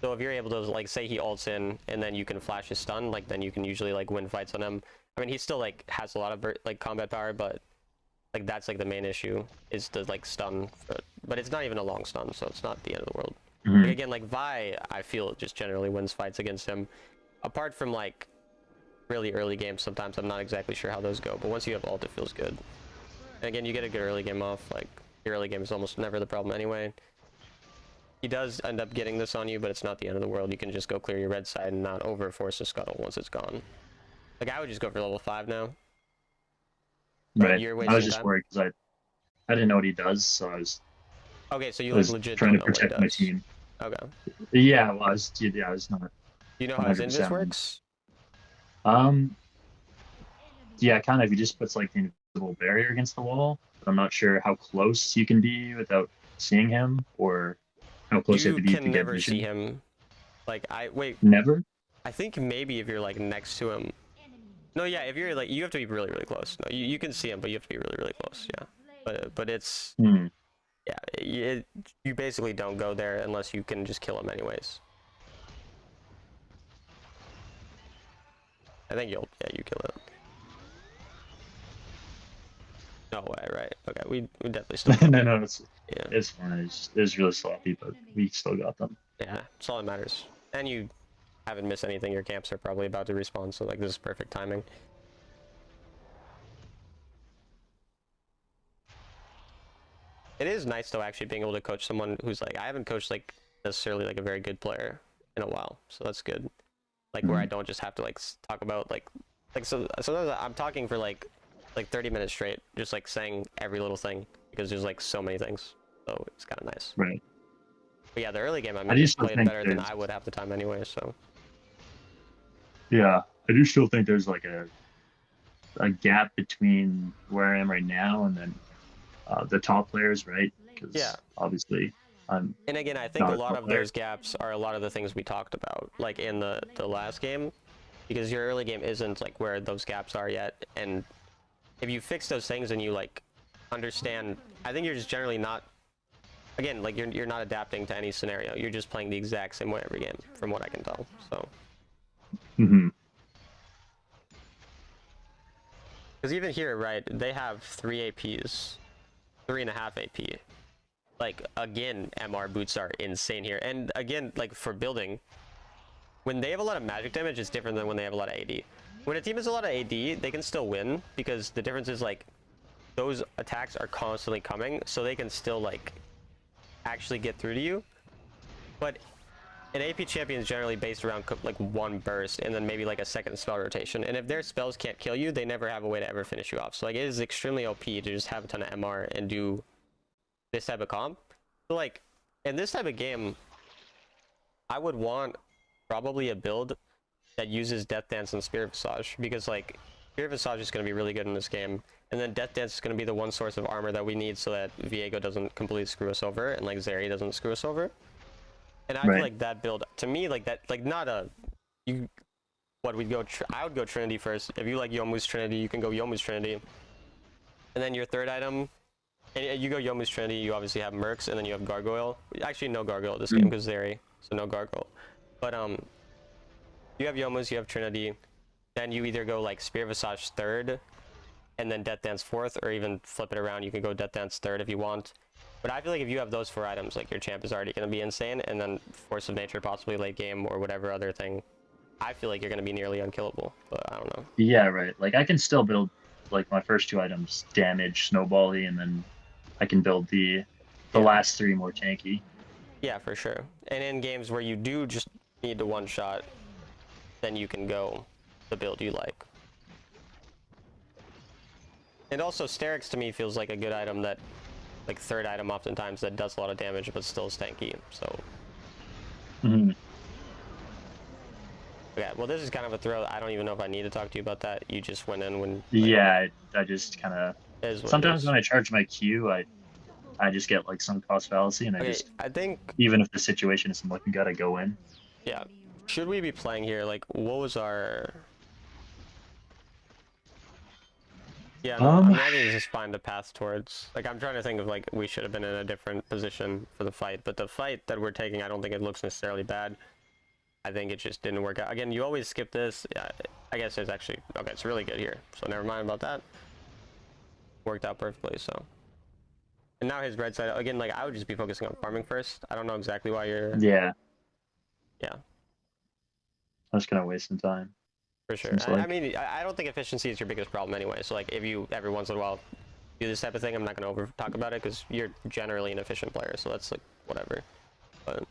So if you're able to like say he ults in and then you can flash his stun, like then you can usually like win fights on him. I mean, he still like has a lot of like combat power, but like that's like the main issue is the like stun. But it's not even a long stun, so it's not the end of the world. Like, mhm. again, like Vi, I feel just generally wins fights against him. Apart from like really early games, sometimes I'm not exactly sure how those go. But once you have ult, it feels good. And again, you get a good early game off. Like your early game is almost never the problem anyway. He does end up getting this on you, but it's not the end of the world. You can just go clear your red side and not overforce a scuttle once it's gone. Like I would just go for level 5 now, but Right. you're I was wasting just time. worried because I didn't know what he does, so Okay, so you I like was legit trying don't to know what he protect my does. team. Okay. Yeah, well, I was not You know how his invis 100% on. works? Um, yeah, kind of. He just puts like the invisible barrier against the wall. But I'm not sure how close you can be without seeing him, or how close you have You to be to can get never see vision. him. Like wait, Never. I think maybe if you're like next to him. No, yeah, if you're like you have to be really really close. No, you can see him, but you have to be really really close. Yeah. But it's Hmm. yeah, you basically don't go there unless you can just kill him anyways. I think yeah, you kill it. No way, right? Okay, we definitely still got No, it. no, Yeah, it's fine. It was really sloppy, but we still got them. yeah, that's all that matters. And you haven't missed anything. Your camps are probably about to respawn, so like this is perfect timing. It is nice though actually being able to coach someone who's like I haven't coached like necessarily like a very good player in a while, so that's good. Like where I Mhm. don't just have to like talk about like so sometimes I'm talking for like 30 minutes straight, just like saying every little thing because there's like so many things. So it's kind of nice. Right. But yeah, the early game I I mean do is still played think better than there's, I would half the time anyway. So yeah, I do still think there's like a gap between where I am right now and then the top players, right? yeah, Because obviously I'm and again I think a not a lot top of player. those gaps are a lot of the things we talked about like in the last game because your early game isn't like where those gaps are yet, and if you fix those things and you like understand, I think you're just generally not again like you're not adapting to any scenario. You're just playing the exact same way every game from what I can tell. So Hmm. because even here right they have 3 APs, 3.5 AP. Like again MR boots are insane here, and again like for building when they have a lot of magic damage it's different than when they have a lot of AD. When a team has a lot of AD they can still win because the difference is like those attacks are constantly coming so they can still like actually get through to you. But an AP champion is generally based around like one burst and then maybe like a second spell rotation. And if their spells can't kill you, they never have a way to ever finish you off. So like it is extremely OP to just have a ton of MR and do this type of comp. So like in this type of game, I would want probably a build that uses Death Dance and Spirit Visage because like Spirit Visage is going to be really good in this game. And then Death Dance is going to be the one source of armor that we need so that Viego doesn't completely screw us over and like Zeri doesn't screw us over. And I feel Right. like that build to me like that like not a you what we'd go I would go Trinity first. If you like Yomu's Trinity, you can go Yomu's Trinity. And then your third item, and you go Yomu's Trinity, you obviously have Mercs, and then you have Gargoyle. Actually, no Gargoyle this game Mm. because Zeri, so no Gargoyle. But you have Yomu's, you have Trinity. Then you either go like Spear Visage third, and then Death Dance fourth, or even flip it around. You can go Death Dance third if you want. But I feel like if you have those 4 items, like your champ is already going to be insane, and then Force of Nature possibly late game or whatever other thing, I feel like you're going to be nearly unkillable. But I don't know. Yeah, right. Like I can still build like my first two items, damage, snowbally, and then I can build the Yeah, last three more tanky. yeah, for sure. And in games where you do just need to one shot, then you can go the build you like. And also Sterix to me feels like a good item that, like third item oftentimes that does a lot of damage but still is tanky. So Hmm. Okay, well this is kind of a throw. I don't even know if I need to talk to you about that. You just went in when like Yeah, I just kind of it is what it sometimes is. when I charge my Q, I just get like some cost fallacy, and I Okay, just I think even if the situation isn't looking good, I go in. yeah. Should we be playing here? Like, what was our? Yeah, no. I Um, mean, I think this is fine to pass towards. Like, I'm trying to think of like we should have been in a different position for the fight, but the fight that we're taking, I don't think it looks necessarily bad. I think it just didn't work out. Again, you always skip this. I guess it's actually okay. It's really good here, so never mind about that. Worked out perfectly. So, and now his red side again. Like, I would just be focusing on farming first. I don't know exactly why you're. yeah, Yeah, I'm just gonna waste some time. for sure. Seems I like. mean, I don't think efficiency is your biggest problem anyway. So like, if you every once in a while do this type of thing, I'm not gonna over talk about it because you're generally an efficient player. So that's like whatever. But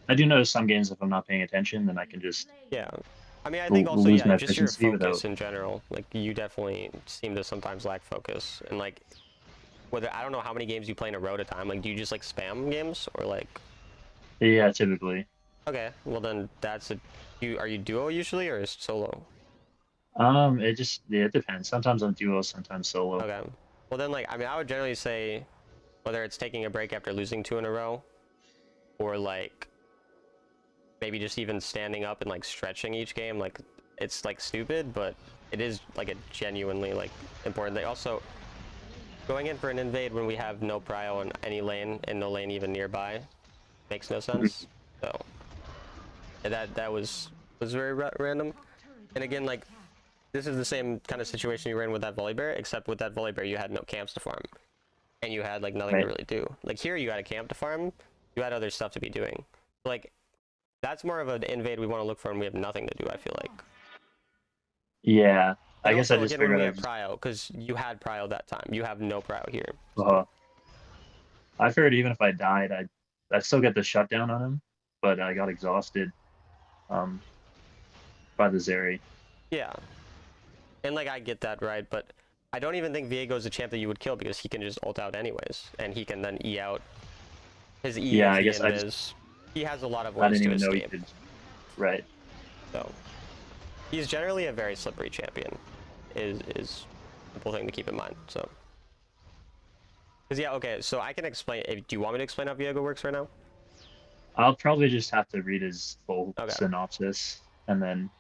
I do notice some games if I'm not paying attention, then I can just yeah. I mean, I think also, lose yeah, my just your efficiency without. focus in general. Like, you definitely seem to sometimes lack focus. And, like, whether, I don't know how many games you play in a row at a time. Like, do you just, like, spam games? Or, like, Yeah, typically. okay, well, then that's a, are you duo usually or is solo? It just yeah, it depends. Sometimes I'm duo, sometimes solo. Okay. Well, then, like, I mean, I would generally say whether it's taking a break after losing 2 in a row or, like, maybe just even standing up and, like, stretching each game. Like, it's, like, stupid, but it is, like, a genuinely, like, important thing. Also, going in for an invade when we have no prio on any lane and no lane even nearby makes no sense. So that was very random. And again, like this is the same kind of situation you were in with that Volibear, except with that Volibear you had no camps to farm, and you had like nothing to Right. really do. Like here you had a camp to farm, you had other stuff to be doing. Like that's more of an invade we want to look for, and we have nothing to do. I feel like. Yeah, And I guess I also just again when figured we I have just. prio, because you had prio that time, you have no prio here. So. Uh, I figured even if I died, I'd still get the shutdown on him, but I got exhausted um by the Zeri. Yeah. And like I get that, right? But I don't even think Viego's a champ that you would kill because he can just ult out anyways, and he can then E out. His E Yeah, is I the guess invis. He has a lot of I ways didn't to even know he escape. could. Right. So he's generally a very slippery champion. Is a simple thing to keep in mind. So. Cause yeah, okay. So I can explain. Do you want me to explain how Viego works right now? I'll probably just have to read his full Okay. synopsis and then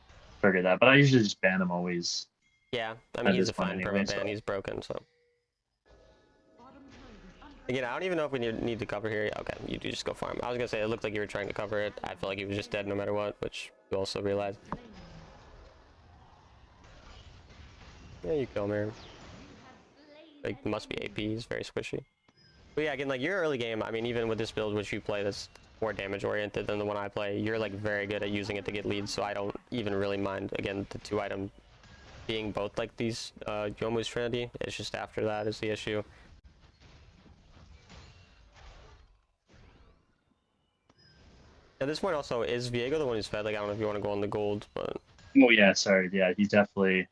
figure that. But I usually just ban him always Yeah. I mean, at he's this a point fine anyway. perma ban. So He's broken. So. Again, I don't even know if we need to cover here. Okay, you do just go farm. I was gonna say it looked like you were trying to cover it. I feel like he was just dead no matter what, which you also realized. Yeah, you kill him here. Like, must be AP. He's very squishy. But yeah, again, like your early game, I mean, even with this build, which you play that's more damage oriented than the one I play, you're like very good at using it to get leads. So I don't even really mind. Again, the 2-item being both like these Yomu's Trinity. It's just after that is the issue. At this point, also, is Viego the one who's fed? Like, I don't know if you want to go on the gold, but oh yeah, sorry, yeah, he's definitely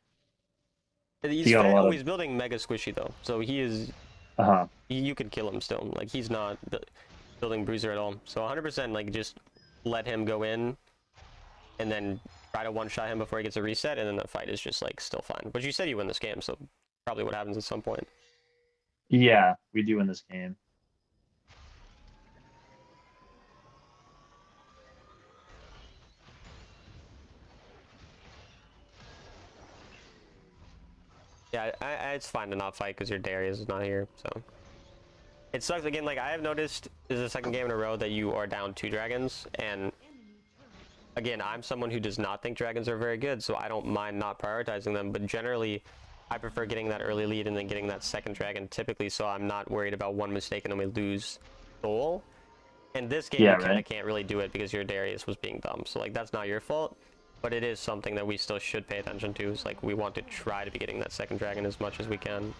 he he's got a fed. lot Oh, of he's building mega squishy though, so he is. uh-huh. You could kill him still. Like, he's not building bruiser at all. So 100%, like, just let him go in, and then try to one-shot him before he gets a reset, and then the fight is just like still fine. But you said you win this game, so probably what happens at some point. Yeah, we do in this game. Yeah, it's fine to not fight because your Darius is not here. So it sucks again. Like I have noticed, this is the second game in a row that you are down 2 dragons, and again, I'm someone who does not think dragons are very good, so I don't mind not prioritizing them. But generally, I prefer getting that early lead and then getting that second dragon typically, so I'm not worried about one mistake and then we lose soul. In this game, Yeah, you kind right. of can't really do it because your Darius was being dumb. So like that's not your fault, but it is something that we still should pay attention to. Is like we want to try to be getting that second dragon as much as we can.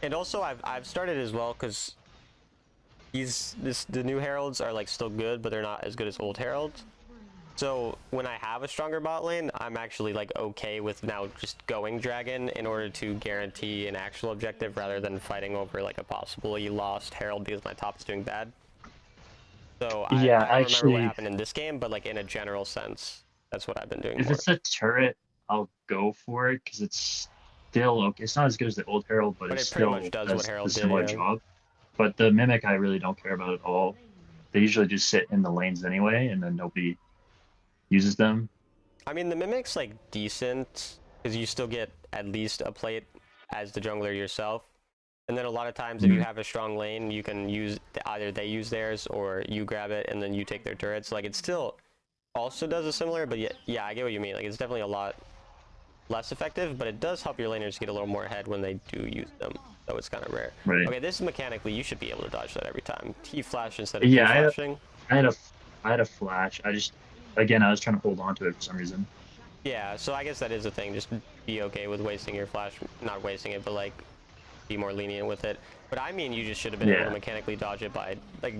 And also, I've started as well because the new heralds are like still good, but they're not as good as old heralds. So when I have a stronger bot lane, I'm actually like okay with now just going dragon in order to guarantee an actual objective rather than fighting over like a possibly lost herald because my top is doing bad. So Yeah, I don't remember what actually, happened in this game, but like in a general sense, that's what I've been doing if more. it's a turret, I'll go for it because it's still okay. It's not as good as the old Herald, but But it it pretty much still does what does the Herald did, similar yeah. job. But the Mimic, I really don't care about at all. They usually just sit in the lanes anyway, and then nobody uses them. I mean, the Mimic's like decent because you still get at least a plate as the jungler yourself. And then a lot of times if you have a strong lane, you can use either they use theirs or you grab it and then you take their turrets. Like it still also does a similar, but yeah, I get what you mean. Like it's definitely a lot less effective, but it does help your laners get a little more ahead when they do use them. So it's kind of rare. Right. Okay, this is mechanically, you should be able to dodge that every time. T flash instead of Q Yeah, flashing. I had a, I had a flash. Again, I was trying to hold on to it for some reason. Yeah, so I guess that is a thing. Just be okay with wasting your flash, not wasting it, but like be more lenient with it. But I mean, you just should have been able to Yeah, mechanically dodge it by like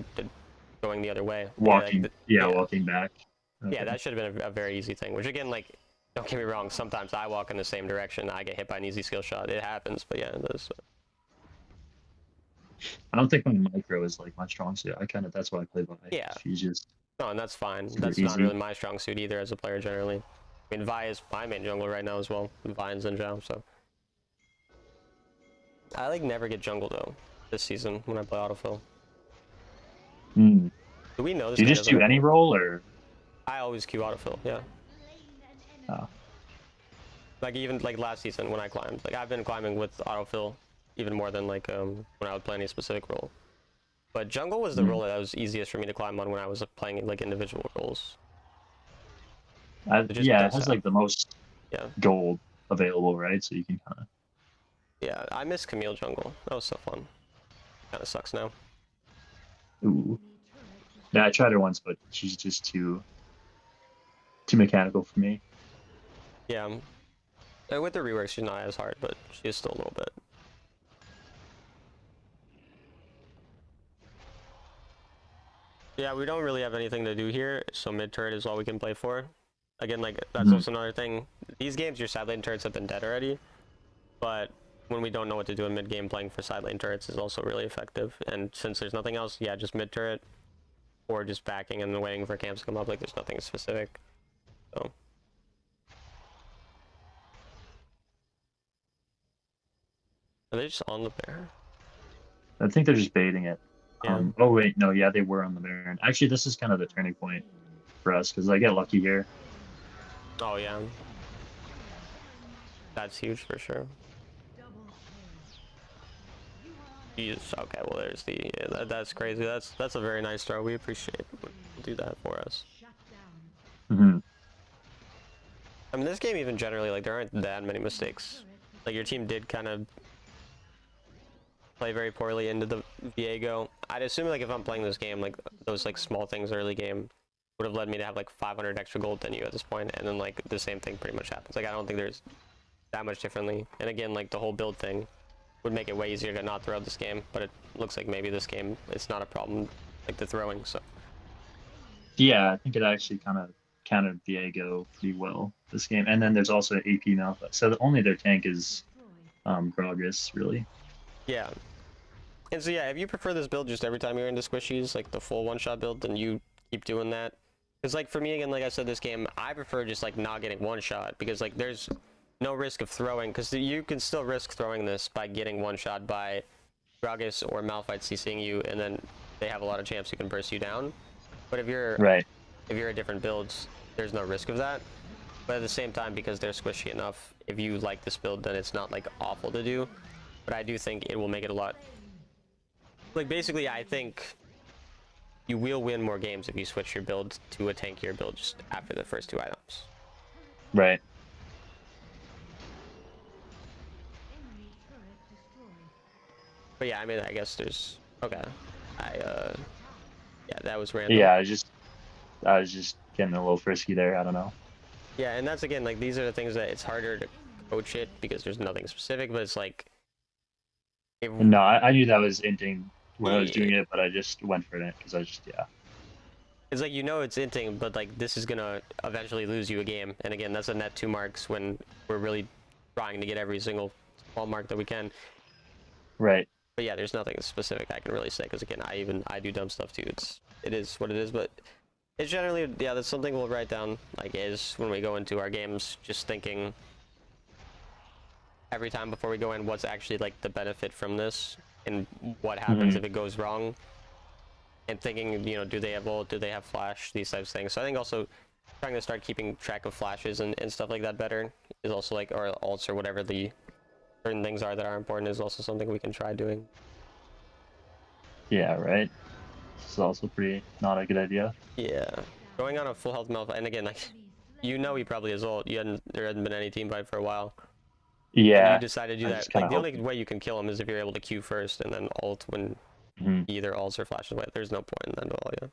going the other way. walking. Yeah, Yeah, walking back. yeah, Okay. that should have been a very easy thing. Which again, like, don't get me wrong. Sometimes I walk in the same direction, I get hit by an easy skill shot. It happens, but yeah, that's I don't think my micro is like my strong suit. That's why I play Vi. yeah. She's just No, and that's fine. super That's not easy. really my strong suit either as a player generally. I mean, Vi is my main jungler right now as well. Vi and Zinjao, so. I like never get jungle though this season when I play autofill. Mm. Do we know this Do you guy just doesn't do have? any role or? I always queue autofill, yeah. Oh. Like even like last season when I climbed. Like I've been climbing with autofill even more than like when I would play any specific role. But jungle was the Mm. role that was easiest for me to climb on when I was playing like individual roles. It just Yeah, it does has have. like the most Yeah. gold available, right? So you can kind of. Yeah, I miss Camille jungle. That was so fun. Kind of sucks now. Ooh. Yeah, I tried her once, but she's just too mechanical for me. Yeah. And with the rework, she's not as hard, but she is still a little bit. Yeah, we don't really have anything to do here, so mid turret is all we can play for. Again, like that's Mhm. also another thing. These games, your side lane turrets have been dead already, but when we don't know what to do in mid game, playing for side lane turrets is also really effective. And since there's nothing else, yeah, just mid turret or just backing and then waiting for camps to come up. Like there's nothing specific. So. Are they just on the bear? I think they're just baiting it. Yeah. Oh wait, no, yeah, they were on the Baron. Actually, this is kind of the turning point for us because I get lucky here. Oh yeah. That's huge for sure. Jesus. Okay. Well, there's the. Yeah, that's crazy. That's a very nice throw. We appreciate it when you do that for us. Mm-hmm. I mean, this game even generally, like, there aren't that many mistakes. Like, your team did kind of play very poorly into the Viego. I'd assume, like, if I'm playing this game, like, those, like, small things early game would have led me to have, like, 500 extra gold than you at this point, and then, like, the same thing pretty much happens. Like, I don't think there's that much differently. And again, like, the whole build thing would make it way easier to not throw this game, but it looks like maybe this game, it's not a problem, like, the throwing, so. Yeah, I think it actually kind of countered Viego pretty well this game. And then there's also AP Malphite. So only their tank is Gragas, really. Yeah. And so yeah, if you prefer this build just every time you're into squishies, like the full one-shot build, then you keep doing that. Because like for me, again, like I said, this game, I prefer just like not getting one-shot because like there's no risk of throwing, because you can still risk throwing this by getting one-shot by Gragas or Malphite CCing you, and then they have a lot of chance you can burst you down. But if you're Right. a different builds, there's no risk of that. But at the same time, because they're squishy enough, if you like this build, then it's not like awful to do. But I do think it will make it a lot. Like basically, I think you will win more games if you switch your build to a tankier build just after the first two items. Right. But yeah, I mean, I guess there's okay. Yeah, that was random. Yeah, I was just getting a little frisky there. I don't know. Yeah, and that's again like these are the things that it's harder to coach it because there's nothing specific, but it's like if No, I knew that was inting when I was doing it, but I just went for it because I just, yeah. It's like, you know, it's inting, but like this is gonna eventually lose you a game. And again, that's a net 2 marks when we're really trying to get every single small mark that we can. Right. But yeah, there's nothing specific I can really say, because again, I do dumb stuff too. It is what it is, but it's generally, yeah, that's something we'll write down, like, is when we go into our games, just thinking every time before we go in, what's actually like the benefit from this, and what happens Hmm. if it goes wrong, and thinking, you know, do they have ult, do they have flash, these types of things. So I think also trying to start keeping track of flashes and stuff like that better is also like, or ults or whatever the certain things are that are important, is also something we can try doing. Yeah, right. This is also pretty not a good idea. Yeah, going on a full health Malphite, and again, like, you know, he probably is ult. There hadn't been any team fight for a while, and you Yeah, decide to do I'm that. just kind Like, of the only hoping. way you can kill him is if you're able to Q first and then ult when Mhm. he either ults or flashes away. There's no point in that at all. Yeah.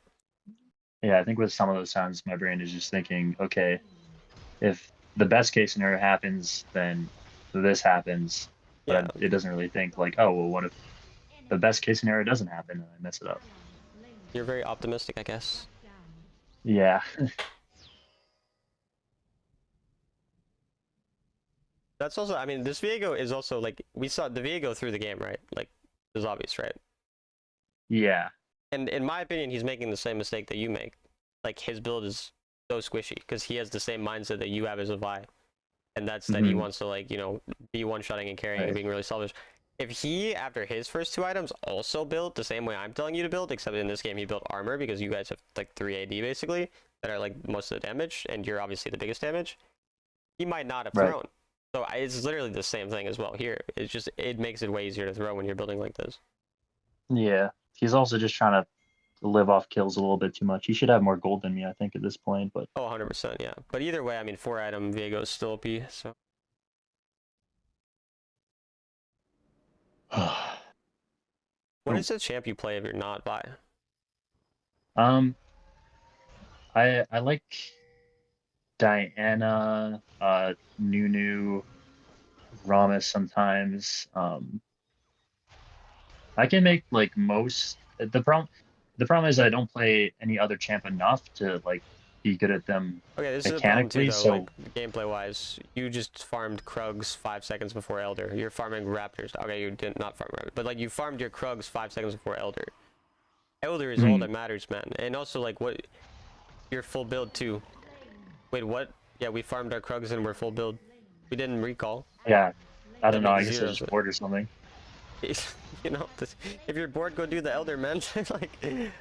Yeah, I think with some of those sounds, my brain is just thinking, okay, if the best case scenario happens, then this happens. Yeah. But it doesn't really think like, oh, well, what if the best case scenario doesn't happen and I mess it up? You're very optimistic, I guess. Yeah. That's also, I mean, this Viego is also like, we saw the Viego through the game, right? Like, it was obvious, right? Yeah. And in my opinion, he's making the same mistake that you make. Like, his build is so squishy because he has the same mindset that you have as a Vi. And that's that he Hmm. wants to, like, you know, be one-shotting and carrying and Right. being really selfish. If he, after his first 2 items, also built the same way I'm telling you to build, except in this game he built armor because you guys have like 3 AD basically that are like most of the damage, and you're obviously the biggest damage, he might not have Right. thrown. So it's literally the same thing as well here. It's just, it makes it way easier to throw when you're building like this. Yeah. He's also just trying to live off kills a little bit too much. He should have more gold than me, I think, at this point. But Oh, 100%, yeah. But either way, I mean, 4 item Viego is still OP, so. What oh, is the champ you play if you're not Vi? um, I like Diana, Nunu, Ramus sometimes. I can make like most the problem is I don't play any other champ enough to like be good at them Okay, this is a problem too, mechanically. though. Like, So gameplay wise, you just farmed Krugs 5 seconds before Elder. You're farming Raptors. Okay, you did not farm Raptors, but like, you farmed your Krugs 5 seconds before Elder. Elder is all mhm, that matters, man. And also, like, what, your full build too. Wait, what? Yeah, we farmed our Krugs and we're full build. We didn't recall. yeah, I That don't know. makes I guess I zero was just sense. bored or something. You know, if you're bored, go do the Elder, man. Like,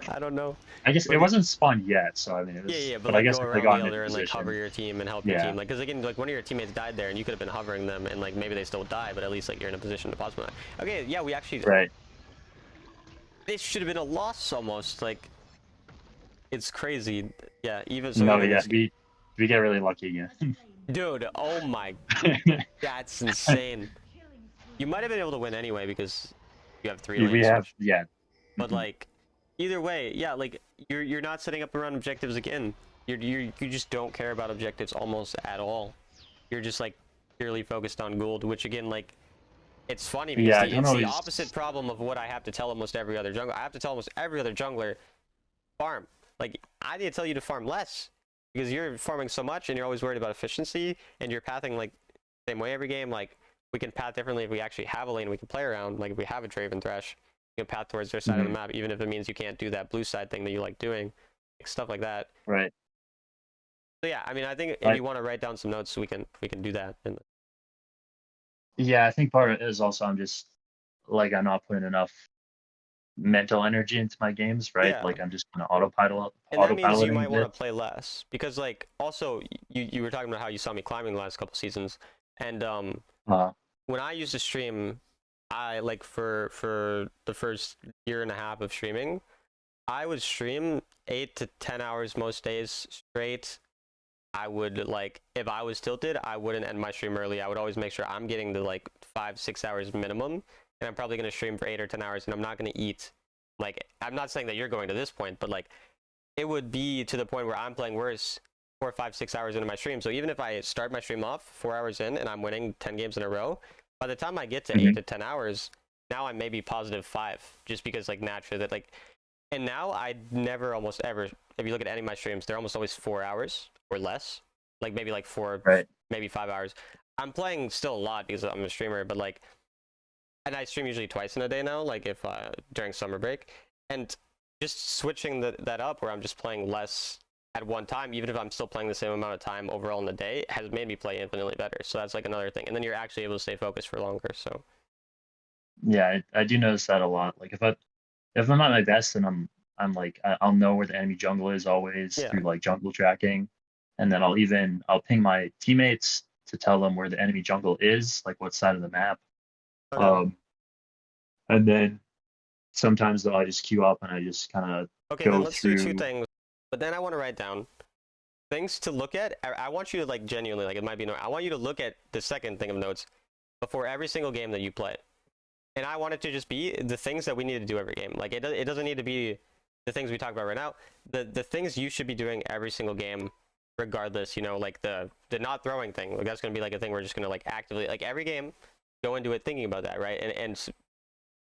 I don't know. I guess it But wasn't spawned yet, so I mean it yeah, was. yeah, but But I like, guess go if they around the got into Elder and like hover position, your team and help your yeah, team. Like, because again, like, one of your teammates died there and you could have been hovering them, and like maybe they still die, but at least like you're in a position to possibly die. Okay, yeah, we actually, right. this should have been a loss almost. Like, it's crazy. Yeah, even so, No, even yeah, this, we get really lucky again. dude. Oh my, that's insane. You might have been able to win anyway because you have 3 We lanes. have, yeah. But Mhm. like, either way, yeah, like, you're not setting up around objectives again. You just don't care about objectives almost at all. You're just like purely focused on gold, which again, like, it's funny because Yeah, I don't it's the always. opposite problem of what I have to tell almost every other jungler. I have to tell almost every other jungler, farm. Like, I need to tell you to farm less because you're farming so much and you're always worried about efficiency, and you're pathing like same way every game. Like, we can path differently if we actually have a lane we can play around. Like, if we have a Draven Thresh, you can path towards their side of the Mhm. map, even if it means you can't do that blue side thing that you like doing, like stuff like that. Right. So yeah, I mean, I think if Right. you want to write down some notes, we can do that. And Yeah, I think part of it is also I'm just like I'm not putting enough mental energy into my games, right? yeah, Like I'm just gonna and that means you autopiloting might a want bit. to play less because, like, also you were talking about how you saw me climbing the last couple seasons, and Uh, when I used to stream, I like for the first year and a half of streaming, I would stream 8 to 10 hours most days straight. I would, like, if I was tilted, I wouldn't end my stream early. I would always make sure I'm getting the like 5 6 hours minimum, and I'm probably gonna stream for 8 or 10 hours, and I'm not gonna eat. Like, I'm not saying that you're going to this point, but like, it would be to the point where I'm playing worse 4 5 6 hours into my stream. So even if I start my stream off 4 hours in and I'm winning 10 games in a row, by the time I get to eight mhm. to 10 hours, now I'm maybe +5, just because like naturally that, like, And now I never almost ever, if you look at any of my streams, they're almost always 4 hours or less. Like maybe like four, Right. maybe 5 hours. I'm playing still a lot because I'm a streamer, but like, and I stream usually twice in a day now, like if during summer break. And just switching that up where I'm just playing less at one time, even if I'm still playing the same amount of time overall in the day, has made me play infinitely better. So that's like another thing. And then you're actually able to stay focused for longer. So Yeah, I do notice that a lot. Like if I'm at my best, then I'm like I'll know where the enemy jungle is always yeah. through like jungle tracking, and then I'll ping my teammates to tell them where the enemy jungle is, like what side of the map. Okay. Um, and then sometimes though I just queue up and I just kind of Okay, then go let's do two through. things. But then I want to write down things to look at. I want you to like genuinely, like it might be no, I want you to look at the second thing of notes before every single game that you play. And I want it to just be the things that we need to do every game. Like it doesn't need to be the things we talk about right now. The things you should be doing every single game, regardless. You know, like the not throwing thing. Like that's gonna be like a thing we're just gonna like actively like every game go into it thinking about that, right? And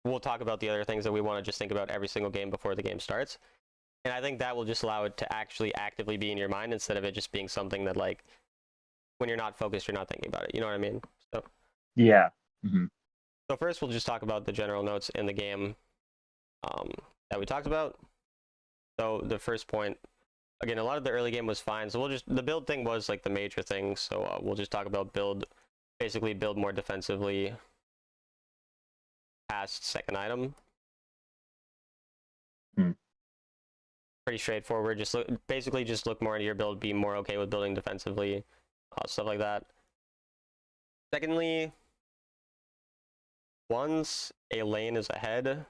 we'll talk about the other things that we want to just think about every single game before the game starts. And I think that will just allow it to actually actively be in your mind instead of it just being something that like when you're not focused, you're not thinking about it. You know what I mean? So Yeah. Hmm. so first we'll just talk about the general notes in the game that we talked about. So the first point, again, a lot of the early game was fine. So we'll just the build thing was like the major thing. So we'll just talk about build, basically build more defensively past second item. Hmm. Pretty straightforward. Just basically just look more into your build, be more okay with building defensively, stuff like that. Secondly, once a lane is ahead,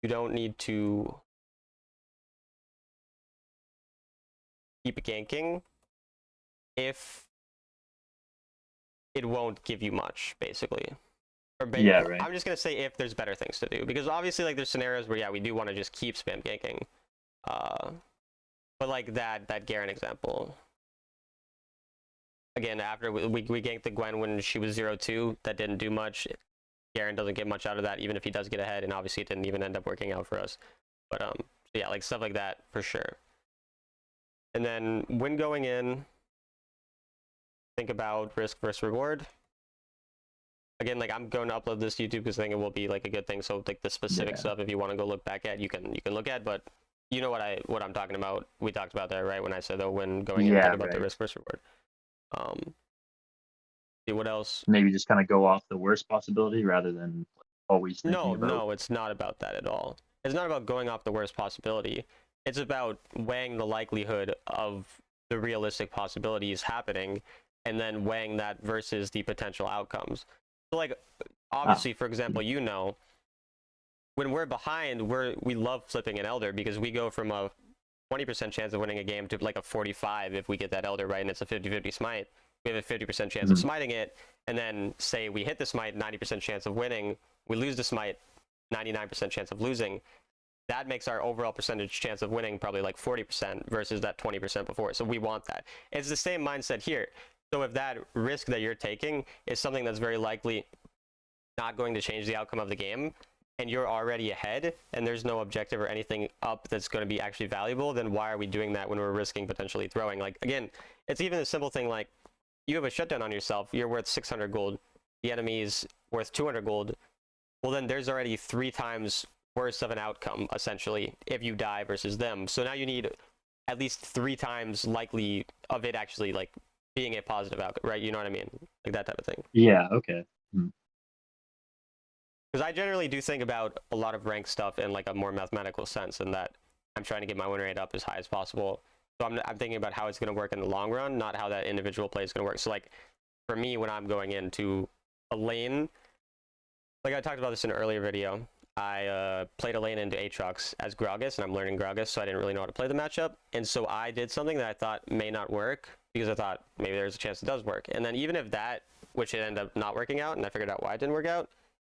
you don't need to keep ganking if it won't give you much, basically. Or Yeah. Right. I'm just gonna say if there's better things to do, because obviously like there's scenarios where yeah we do want to just keep spam ganking, uh, but like that Garen example. Again, after we ganked the Gwen when she was 0-2, that didn't do much. Garen doesn't get much out of that, even if he does get ahead, and obviously it didn't even end up working out for us. But yeah, like stuff like that for sure. And then when going in, think about risk versus reward. Again, like I'm going to upload this to YouTube because I think it will be like a good thing. So like the specific Yeah. stuff, if you want to go look back at, you can look at. But you know what I'm talking about. We talked about that right when I said though when going in, Yeah. think about the Right. risk versus reward. See what else? Maybe just kind of go off the worst possibility rather than always thinking No, about. no, it's not about that at all. It's not about going off the worst possibility. It's about weighing the likelihood of the realistic possibilities happening and then weighing that versus the potential outcomes. So like Ah. obviously, for example, you know, when we're behind, we love flipping an elder because we go from a 20% chance of winning a game to like a 45 if we get that elder right and it's a 50-50 smite. We have a 50% chance of Mhm. smiting it, and then say we hit the smite, 90% chance of winning, we lose the smite, 99% chance of losing. That makes our overall percentage chance of winning probably like 40% versus that 20% before. So we want that. It's the same mindset here. So if that risk that you're taking is something that's very likely not going to change the outcome of the game, and you're already ahead, and there's no objective or anything up that's going to be actually valuable, then why are we doing that when we're risking potentially throwing? Like, again, it's even a simple thing like you have a shutdown on yourself, you're worth 600 gold, the enemy's worth 200 gold. Well, then there's already 3 times worse of an outcome, essentially, if you die versus them. So now you need at least 3 times likely of it actually, like, being a positive outcome, right? You know what I mean? Like that type of thing. Yeah. Okay. Mhm. Because I generally do think about a lot of rank stuff in like a more mathematical sense, in that I'm trying to get my win rate up as high as possible. So I'm thinking about how it's going to work in the long run, not how that individual play is going to work. So like for me, when I'm going into a lane, like I talked about this in an earlier video, I played a lane into Aatrox as Gragas, and I'm learning Gragas, so I didn't really know how to play the matchup. And so I did something that I thought may not work because I thought maybe there's a chance it does work. And then even if that, which it ended up not working out, and I figured out why it didn't work out,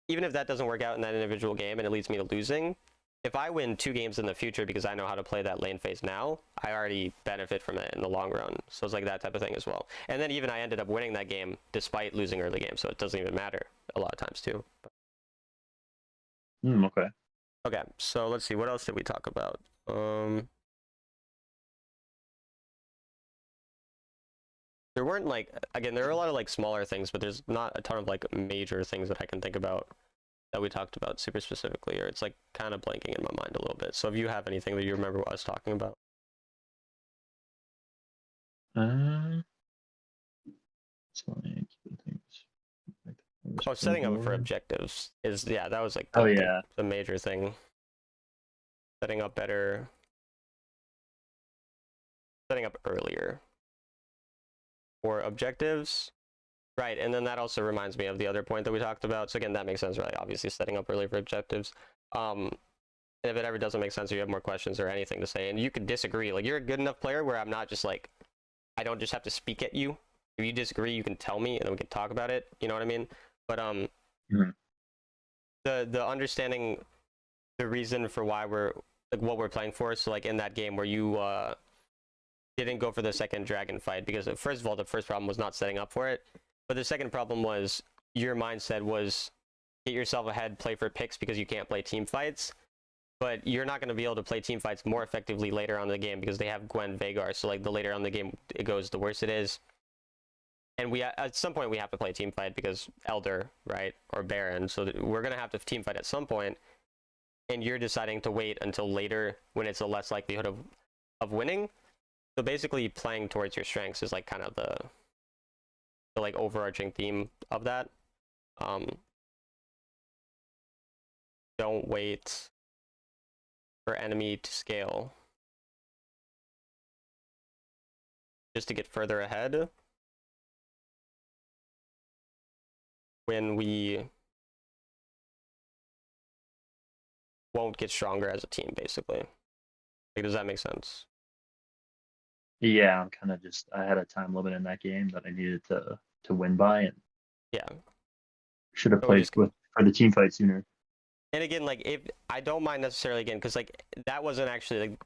even if that doesn't work out in that individual game and it leads me to losing, if I win 2 games in the future because I know how to play that lane phase now, I already benefit from it in the long run. So it's like that type of thing as well. And then even I ended up winning that game despite losing early game, so it doesn't even matter a lot of times too. Okay. Okay, so let's see. What else did we talk about? There weren't like, again, there are a lot of like smaller things, but there's not a ton of like major things that I can think about that we talked about super specifically, or it's like kind of blanking in my mind a little bit. So if you have anything that you remember us talking about. Uh, it's like things like Oh, setting up for objectives is, yeah, that was like oh yeah, the major thing. Setting up better, setting up earlier for objectives. Right, and then that also reminds me of the other point that we talked about. So again, that makes sense, right? Obviously, setting up early for objectives. And if it ever doesn't make sense, or you have more questions or anything to say, and you could disagree. Like you're a good enough player where I'm not just like, I don't just have to speak at you. If you disagree, you can tell me, and then we can talk about it. You know what I mean? But Mhm. the understanding the reason for why we're like what we're playing for. So like in that game where you didn't go for the second dragon fight because first of all, the first problem was not setting up for it. But the second problem was your mindset was get yourself ahead, play for picks because you can't play team fights. But you're not going to be able to play team fights more effectively later on in the game because they have Gwen Vagar. So like the later on the game it goes, the worse it is. And we at some point we have to play team fight because Elder, right, or Baron. So we're going to have to team fight at some point. And you're deciding to wait until later when it's a less likelihood of winning. So basically, playing towards your strengths is like kind of the like overarching theme of that. Don't wait for enemy to scale just to get further ahead when we won't get stronger as a team, basically. Like, does that make sense? Yeah, I'm kind of just I had a time limit in that game that I needed to win by, and Yeah. should have So we played just with for the team fight sooner. and again, like if I don't mind necessarily again, because like that wasn't actually like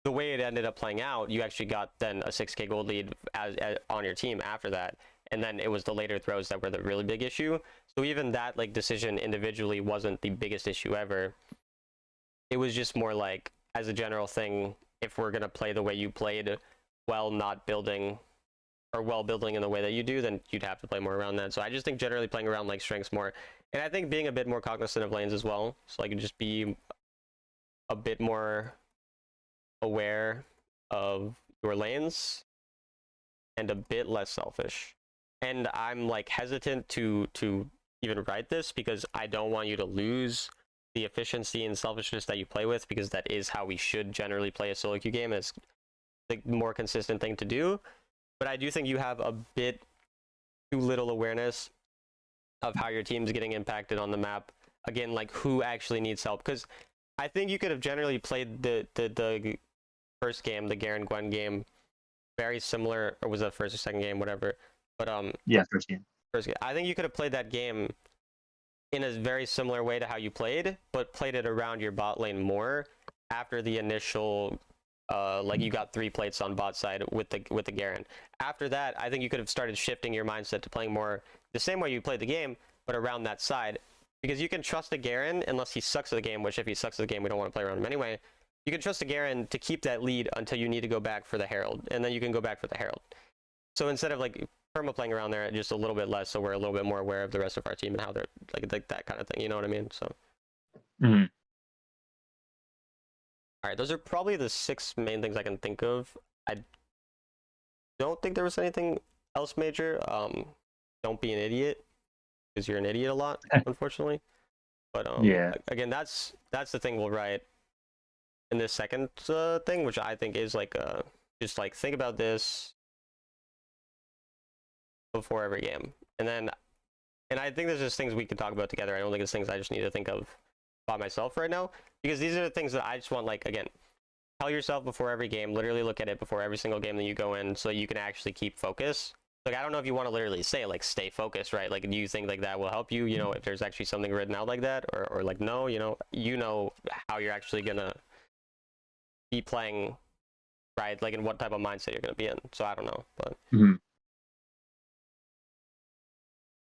the way it ended up playing out. You actually got then a 6K gold lead as on your team after that, and then it was the later throws that were the really big issue. So even that like decision individually wasn't the biggest issue ever. It was just more like as a general thing, if we're gonna play the way you played while not building or well building in the way that you do, then you'd have to play more around that. So I just think generally playing around like strengths more, and I think being a bit more cognizant of lanes as well. So like just be a bit more aware of your lanes and a bit less selfish. And I'm like hesitant to even write this because I don't want you to lose the efficiency and selfishness that you play with, because that is how we should generally play a solo queue game. It's the more consistent thing to do. But I do think you have a bit too little awareness of how your team's getting impacted on the map. Again, like who actually needs help? Because I think you could have generally played the first game, the Garen Gwen game, very similar, or was that first or second game, whatever. But Yeah, first game. first game, I think you could have played that game in a very similar way to how you played, but played it around your bot lane more after the initial like you got 3 plates on bot side with the Garen. After that, I think you could have started shifting your mindset to playing more the same way you played the game, but around that side. Because you can trust the Garen unless he sucks at the game, which if he sucks at the game, we don't want to play around him anyway. You can trust the Garen to keep that lead until you need to go back for the Herald, and then you can go back for the Herald. So instead of like perma playing around there just a little bit less, so we're a little bit more aware of the rest of our team and how they're like that kind of thing. You know what I mean? So. Mhm. All right, those are probably the 6 main things I can think of. I don't think there was anything else major. Don't be an idiot, because you're an idiot a lot, unfortunately. But Yeah, again, that's the thing we'll write in this second thing, which I think is like just like think about this before every game, and I think there's just things we can talk about together. I don't think it's things I just need to think of by myself right now, because these are the things that I just want, like, again, tell yourself before every game, literally look at it before every single game that you go in so you can actually keep focus. Like, I don't know if you want to literally say, like, stay focused, right? Like, do you think, like, that will help you, if there's actually something written out like that? Or like, no, how you're actually going to be playing, right? Like, in what type of mindset you're going to be in. So I don't know. But, Mhm.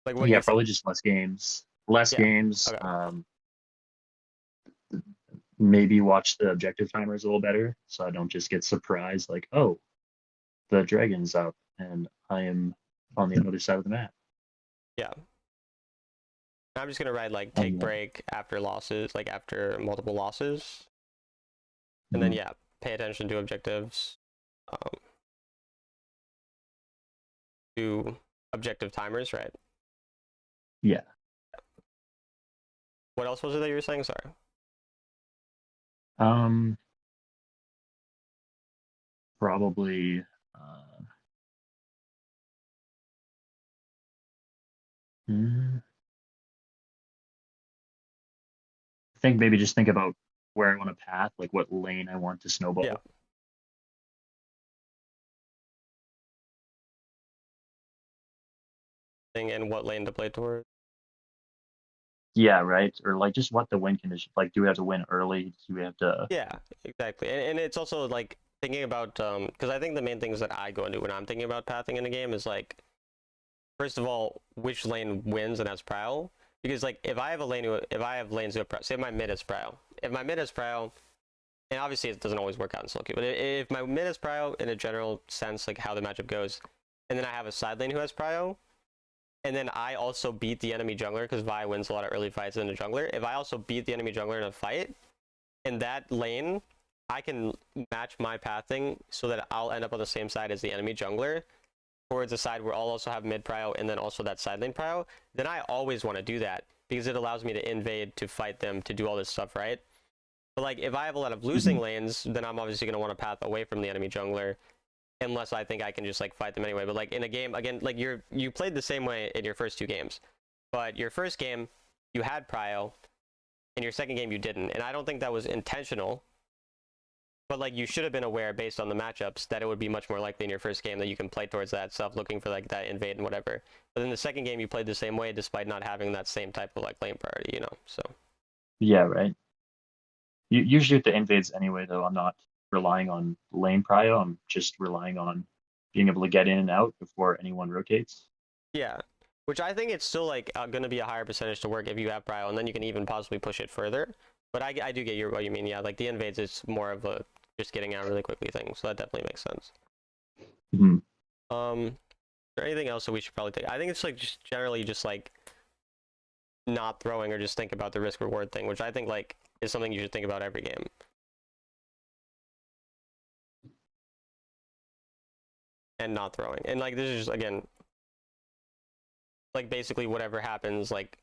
like, what do Yeah, you think? probably just less games. Less Yeah. games. Okay. maybe watch the objective timers a little better so I don't just get surprised like, oh, the dragon's up and I am on the other side of the map. Yeah. I'm just gonna write like take And break after losses, like after multiple losses, and then mhm, yeah, pay attention to objectives, to objective timers, right? yeah. What else was it that you were saying? Sorry. Um, probably. Mm, I think maybe just think about where I want to path, like what lane I want to Yeah. snowball. Thing and what lane to play towards. Yeah, right. Or like just what the win condition. Like, do we have to win early? Do we have to? Yeah, exactly. And it's also like thinking about because I think the main things that I go into when I'm thinking about pathing in a game is like first of all, which lane wins and has prio. Because like if I have a lane if I have lanes who have prio, say my mid is prio. If my mid is prio, and obviously it doesn't always work out in solo queue, but if my mid is prio in a general sense, like how the matchup goes, and then I have a side lane who has prio, and then I also beat the enemy jungler because Vi wins a lot of early fights in the jungler. If I also beat the enemy jungler in a fight, in that lane, I can match my pathing so that I'll end up on the same side as the enemy jungler towards the side where I'll also have mid prio and then also that side lane prio. Then I always want to do that because it allows me to invade, to fight them, to do all this stuff, right? But like if I have a lot of losing Mhm. lanes, then I'm obviously going to want to path away from the enemy jungler unless I think I can just like fight them anyway. But like in a game, again, like you played the same way in your first two games, but your first game you had prio, in your second game you didn't, and I don't think that was intentional. But like you should have been aware based on the matchups that it would be much more likely in your first game that you can play towards that stuff, looking for like that invade and whatever. But in the second game you played the same way despite not having that same type of like lane priority, you know. So Yeah, right. Usually with the invades anyway, though, I'm not relying on lane prio. I'm just relying on being able to get in and out before anyone rotates. yeah, which I think it's still like going to be a higher percentage to work if you have prio, and then you can even possibly push it further. But I do get what you mean. Yeah, like the invades is more of a just getting out really quickly thing, so that definitely makes sense. Mhm. Is there anything else that we should probably take? I think it's like just generally just like not throwing or just think about the risk reward thing, which I think like is something you should think about every game. And not throwing. And like this is just again like basically whatever happens like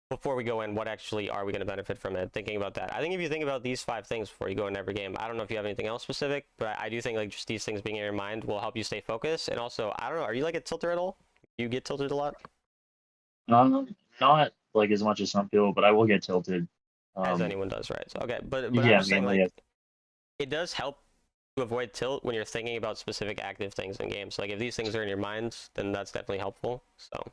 before we go in, what actually are we going to benefit from it? Thinking about that. I think if you think about these 5 things before you go in every game, I don't know if you have anything else specific, but I do think like just these things being in your mind will help you stay focused. And also, I don't know, are you like a tilter at all? You get tilted a lot? Not like as much as some people, but I will get tilted. As Um, anyone does, right? So, okay, but I'm yeah, just saying mainly. like it does help to avoid tilt when you're thinking about specific active things in games. Like if these things are in your mind, then that's definitely helpful. So